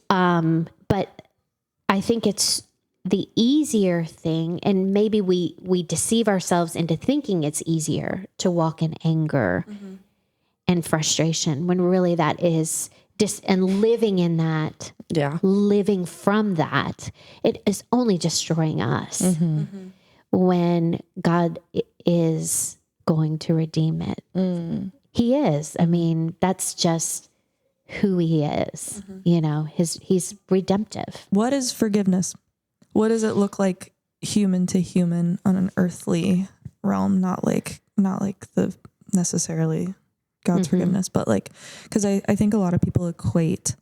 But I think it's the easier thing, and maybe we deceive ourselves into thinking it's easier to walk in anger and frustration, when really that is and living in that, living from that, it is only destroying us when God is going to redeem it. He is. I mean, that's just who he is. You know, he's redemptive. What is forgiveness? What does it look like human to human on an earthly realm? Not like the necessarily God's forgiveness, but like, because I think a lot of people equate,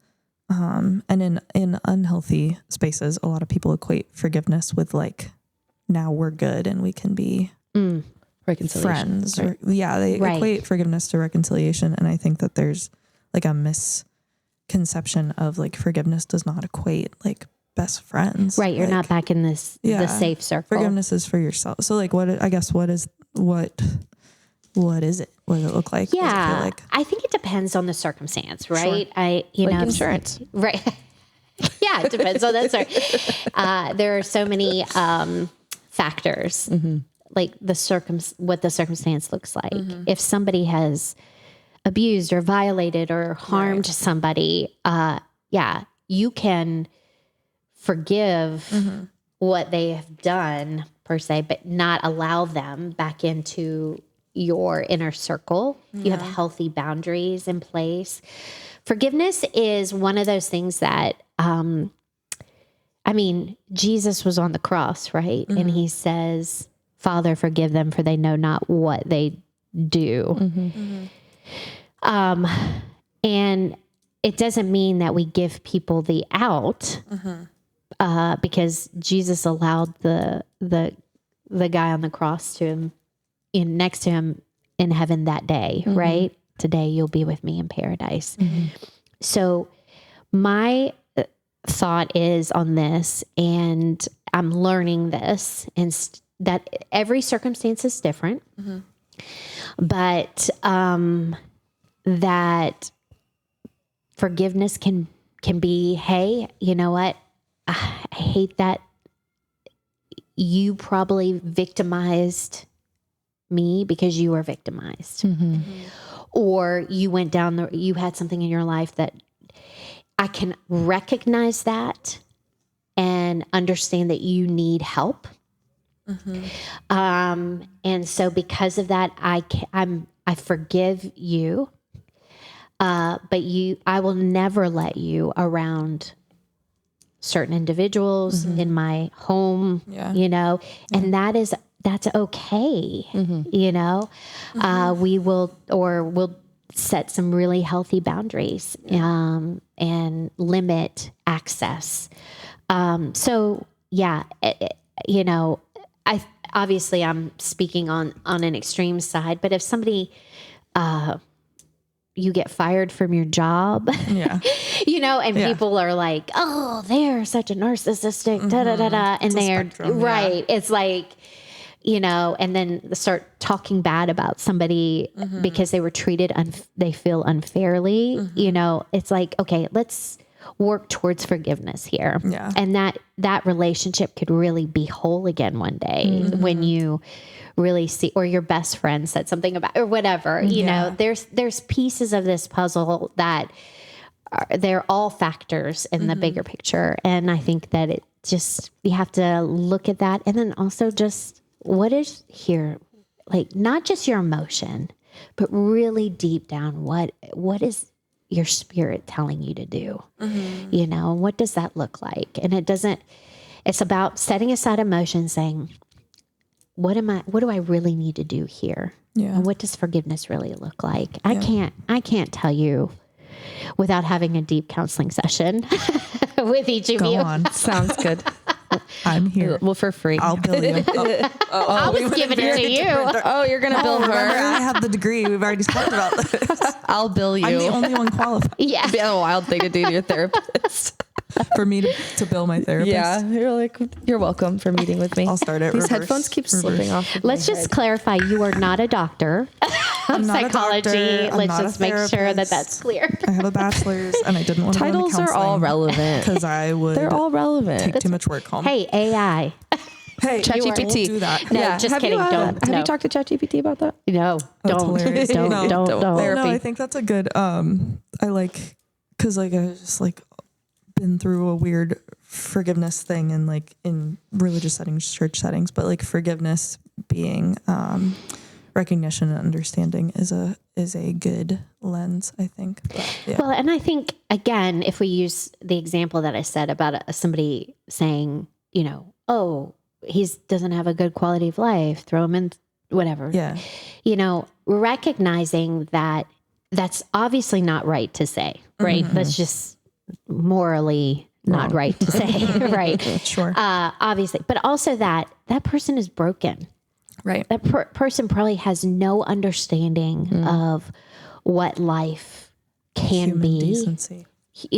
and in unhealthy spaces, a lot of people equate forgiveness with like, now we're good and we can be friends. Right. They equate forgiveness to reconciliation. And I think that there's like a misconception of like forgiveness does not equate like best friends. Right. You're not back in this, the safe circle. Forgiveness is for yourself. So like what is it? What does it look like? Yeah. What does it feel like? I think it depends on the circumstance, right? Sure. You know, insurance. Right. Yeah. It depends on that. There are so many, factors, like what the circumstance looks like. If somebody has abused or violated or harmed somebody, you can forgive what they have done per se, but not allow them back into your inner circle. You have healthy boundaries in place. Forgiveness is one of those things that, I mean, Jesus was on the cross, right? And he says, Father, forgive them, for they know not what they do. And it doesn't mean that we give people the out, because Jesus allowed the guy on the cross next to him in heaven that day, right? Today you'll be with me in paradise. So my thought is on this, and I'm learning this, and that every circumstance is different, but that forgiveness can be, hey, you know what? I hate that you probably victimized me because you were victimized, or you went down you had something in your life that I can recognize that and understand that you need help. And so because of that, I forgive you, but I will never let you around certain individuals in my home, you know, and that's okay. You know, we'll set some really healthy boundaries, and limit access. So yeah, you know, obviously I'm speaking on an extreme side, but if somebody, you get fired from your job, you know, and people are like, oh, they're such a narcissistic, and they're right. It's like, you know, and then start talking bad about somebody because they were treated, they feel unfairly, you know, it's like, okay, let's work towards forgiveness here. And that relationship could really be whole again one day when you really see, or your best friend said something about, or whatever, you know, there's pieces of this puzzle that they're all factors in the bigger picture. And I think that you have to look at that, and then also just what is here, like not just your emotion, but really deep down, what is your spirit telling you to do? You know, what does that look like? And it's about setting aside emotion, saying, what do I really need to do here? Yeah. And what does forgiveness really look like? I can't tell you without having a deep counseling session with each of Go you. on. Sounds good. I'm here. Well, for free. I'll bill you. I was giving it to you. Oh, you're going to bill Remember, her. I have the degree. We've already talked about this. I'll bill you. I'm the only one qualified Yeah. Be a wild thing to do to your therapist. for me to bill my therapist. Yeah. You're like, you're welcome for meeting with me. I'll start it. These reverse- headphones keep reverse. slipping off. of Let's my just head. clarify, you are not a doctor of not a psychology. doctor. I'm Let's not a just make sure that therapist. that's clear. I have a bachelor's and I didn't want to Titles are all relevant. because I would They're all relevant. take too much work home. Hey, AI. Hey, ChatGPT. won't do that. No, Yeah. just have kidding. You, Don't. Have No. you talked to ChatGPT about that? No, That's don't. hilarious. Don't. No, Don't. No, I think that's a good. I like because like I just like been through a weird forgiveness thing and like in religious settings, church settings, but like forgiveness being recognition and understanding is a good lens, I think. But, yeah. Well, and I think, again, if we use the example that I said about somebody saying, you know, oh, he doesn't have a good quality of life, throw him in, whatever. Yeah. You know, recognizing that that's obviously not right to say, right? That's just morally not right to say, right? Sure. Obviously. But also that person is broken. Right. That person probably has no understanding of what life can Human be, decency.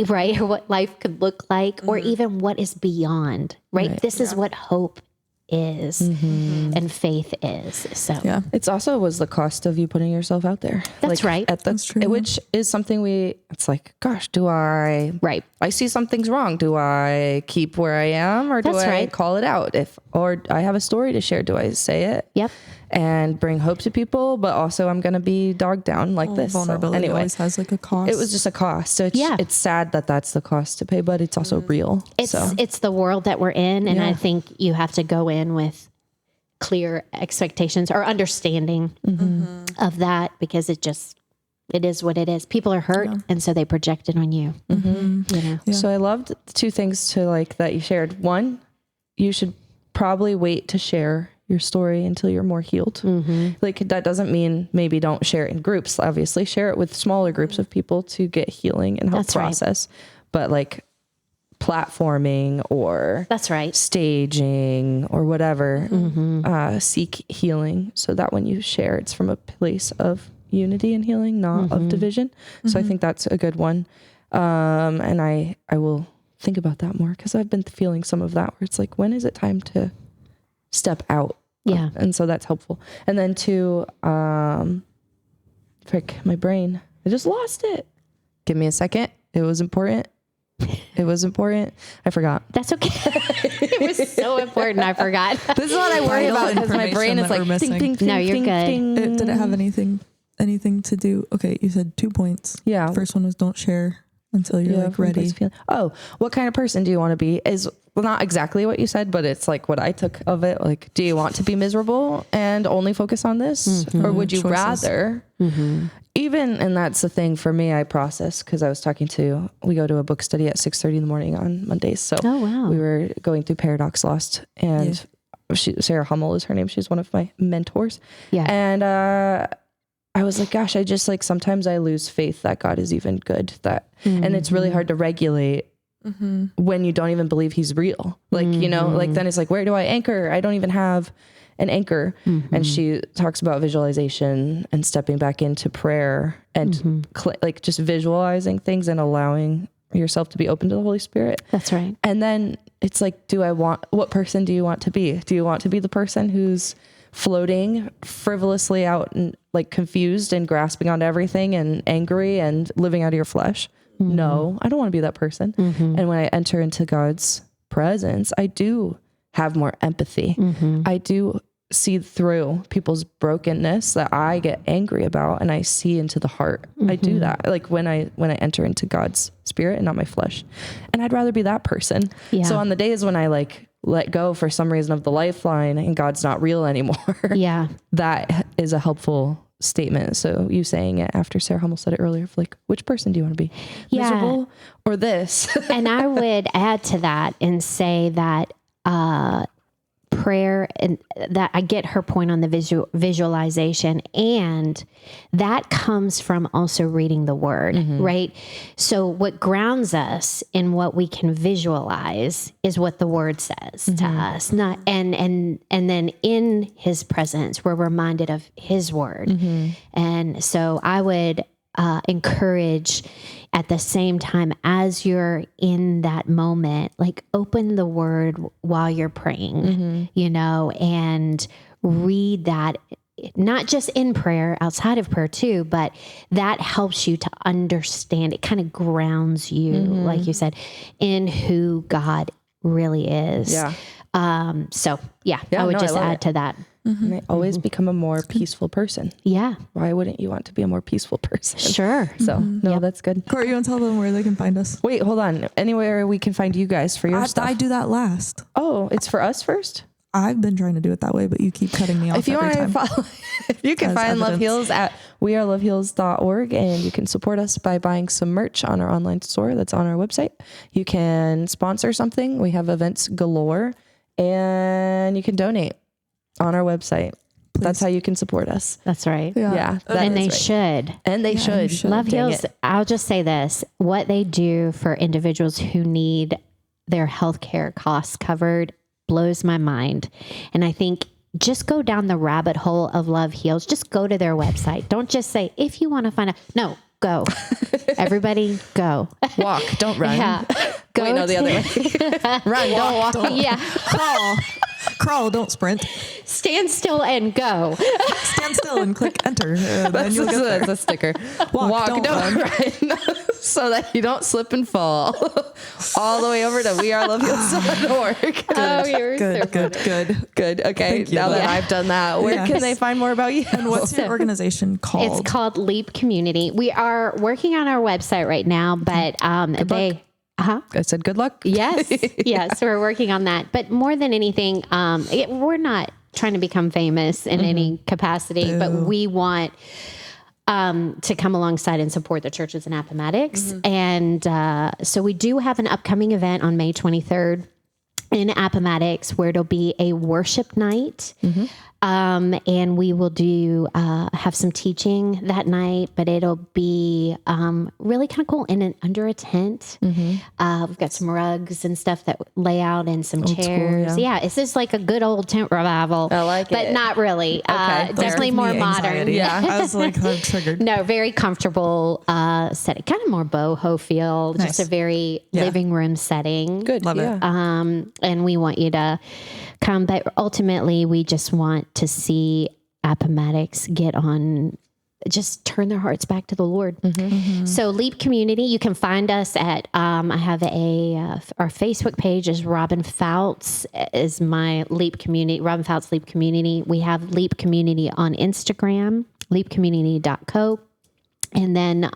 right? Or what life could look like, or even what is beyond, right? This is what hope is and faith is. So, Yeah. It's also was the cost of you putting yourself out there. That's right. That's true. Which is something it's like, gosh, right. I see something's wrong. Do I keep where I am or do That's I right. call it out? Or I have a story to share. Do I say it? Yep. And bring hope to people, but also I'm going to be dogged down like this. So Vulnerability anyway, always has like a cost. it was just a cost. So Yeah. it's sad that that's the cost to pay, but it's also real. It's the world that we're in. And Yeah. I think you have to go in with clear expectations or understanding of that, because it is what it is. People are hurt. And so they project it on you. You know? So I loved the two things to like that you shared. One, you should probably wait to share your story until you're more healed. Like that doesn't mean maybe don't share it in groups. Obviously share it with smaller groups of people to get healing and help That's right. process. But like platforming or That's right. staging or whatever, seek healing so that when you share, it's from a place of unity and healing, not of division. So I think that's a good one. And I will think about that more because I've been feeling some of that where it's like, when is it time to step out? Yeah. And so that's helpful. And then two, frick, my brain, I just lost it. Give me a second. It was important. I forgot. That's okay. It was so important. I forgot. This is what I worry Vital about because my brain information is that like we're missing. ding, ding, No, you're ding, good. ding. Did it have anything to do? Okay, you said 2 points. Yeah. First one was don't share until you're like from a ready. place of feeling- Oh, what kind of person do you want to be? Is well, not exactly what you said, but it's like what I took of it. Like, do you want to be miserable and only focus on this, or would you Choices. rather? Even, and that's the thing for me. I process because I was we go to a book study at 6:30 in the morning on Mondays. So Oh, wow. we were going through Paradox Lost, and Sarah Hummel is her name. She's one of my mentors. Yeah. And I was like, gosh, I just like, sometimes I lose faith that God is even good, and it's really hard to regulate when you don't even believe he's real. Like, you know, like then it's like, where do I anchor? I don't even have an anchor. And she talks about visualization and stepping back into prayer and like just visualizing things and allowing yourself to be open to the Holy Spirit. That's right. And then it's like, what person do you want to be? Do you want to be the person who's floating frivolously out and like confused and grasping onto everything and angry and living out of your flesh? No, I don't want to be that person. And when I enter into God's presence, I do have more empathy. I do see through people's brokenness that I get angry about, and I see into the heart. I do that like when I enter into God's spirit and not my flesh. And I'd rather be that person. Yeah. So on the days when I like let go for some reason of the lifeline and God's not real anymore. Yeah. That is a helpful statement. So you saying it after Sarah Hummel said it earlier, of like, which person do you want to be? Yeah. Miserable or this? And I would add to that and say that prayer, and that I get her point on the visualization, and that comes from also reading the word, right? So what grounds us in what we can visualize is what the word says to us. Not and then in his presence, we're reminded of his word. And so I would encourage, at the same time as you're in that moment, like open the word while you're praying, you know, and read that, not just in prayer, outside of prayer too, but that helps you to understand. It kind of grounds you, like you said, in who God really is. Yeah. So yeah, I would just add to that. And they always become a more peaceful person. Yeah. Why wouldn't you want to be a more peaceful person? Sure. So no, that's good. Court, you want to tell them where they can find us? Wait, hold on. Anywhere we can find you guys for your stuff. I do that last. Oh, it's for us first? I've been trying to do it that way, but you keep cutting me off If you every want to time. follow, you can As find Love evidence. Heals at weareloveheals.org, and you can support us by buying some merch on our online store that's on our website. You can sponsor something. We have events galore, and you can donate on our website. That's how you can support us. That's right. Yeah. that And they is right. should. And they should. Love Dang Heals, it. I'll just say this, what they do for individuals who need their healthcare costs covered blows my mind. And I think just go down the rabbit hole of Love Heals. Just go to their website. Don't just say, if you want to find out. No, go. Everybody go. Walk, don't run. Yeah. Go Wait, no, the other way. Run, don't walk. Yeah. Crawl, don't sprint. Stand still and go. Stand still and click enter. Then you'll get there. That's a sticker. Walk, don't run. So that you don't slip and fall. All the way over to weareloveheals.org. Oh, you're so Good. Okay, Thank you. now that Yeah. I've done that, where Yes. can they find more about you? And what's your organization called? It's called Leap Community. We are working on our website right now, but I said good luck. Yes, we're working on that. But more than anything, we're not trying to become famous in any capacity, but we want to come alongside and support the churches in Appomattox. And so we do have an upcoming event on May 23rd in Appomattox where it'll be a worship night. And we will do have some teaching that night, but it'll be really kind of cool under a tent. We've got some rugs and stuff that lay out and some chairs. Yeah, it's just like a good old tent revival. I like but it. not really. Definitely more modern. Yeah, I was like, I'm triggered. No, very comfortable setting, kind of more boho feel, just a very living room setting. Good. Love it. And we want you to come, but ultimately we just want to see Appomattox just turn their hearts back to the Lord. So Leap Community, you can find us at, I have our Facebook page is Robin Foutz is my Leap Community, Robin Foutz Leap Community. We have Leap Community on Instagram, leapcommunity.co. And then,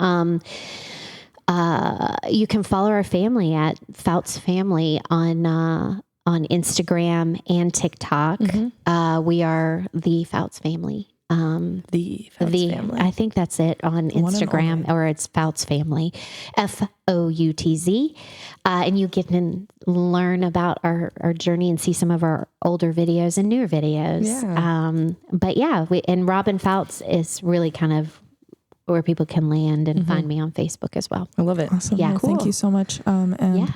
you can follow our family at Foutz Family on Instagram and TikTok. We are the Foutz Family. The Foutz Family. I think that's it on Instagram, or it's Foutz Family, Foutz. And you get to learn about our journey and see some of our older videos and newer videos. Yeah. But yeah, and Robin Foutz is really kind of where people can land and find me on Facebook as well. I love it. Awesome. Yeah. Well, thank you so much. And Thank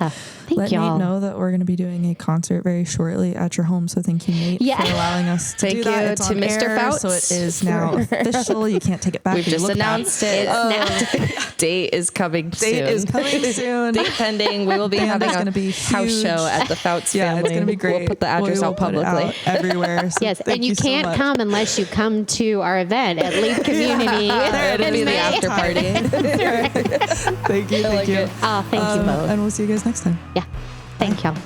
let y'all. Nate know that we're going to be doing a concert very shortly at your home. So thank you, Nate, Yeah. for allowing us to Thank do that. you It's to on Mr. air, Foutz so it is now official. You can't take it back. We've if you just look back. announced it. Date is coming soon. Date is coming soon. Date pending. We will be having is a gonna be house huge. show at the Foutz Yeah, family. it's going to be great. We'll put the address We will out put it publicly. out everywhere. So Yes, thank and you so can't much. come unless you come to our event at Leap Community. It'll in be the May. after party. Thank you. Thank you. Oh, thank you both. And we'll see you guys next time. Yeah, thank y'all.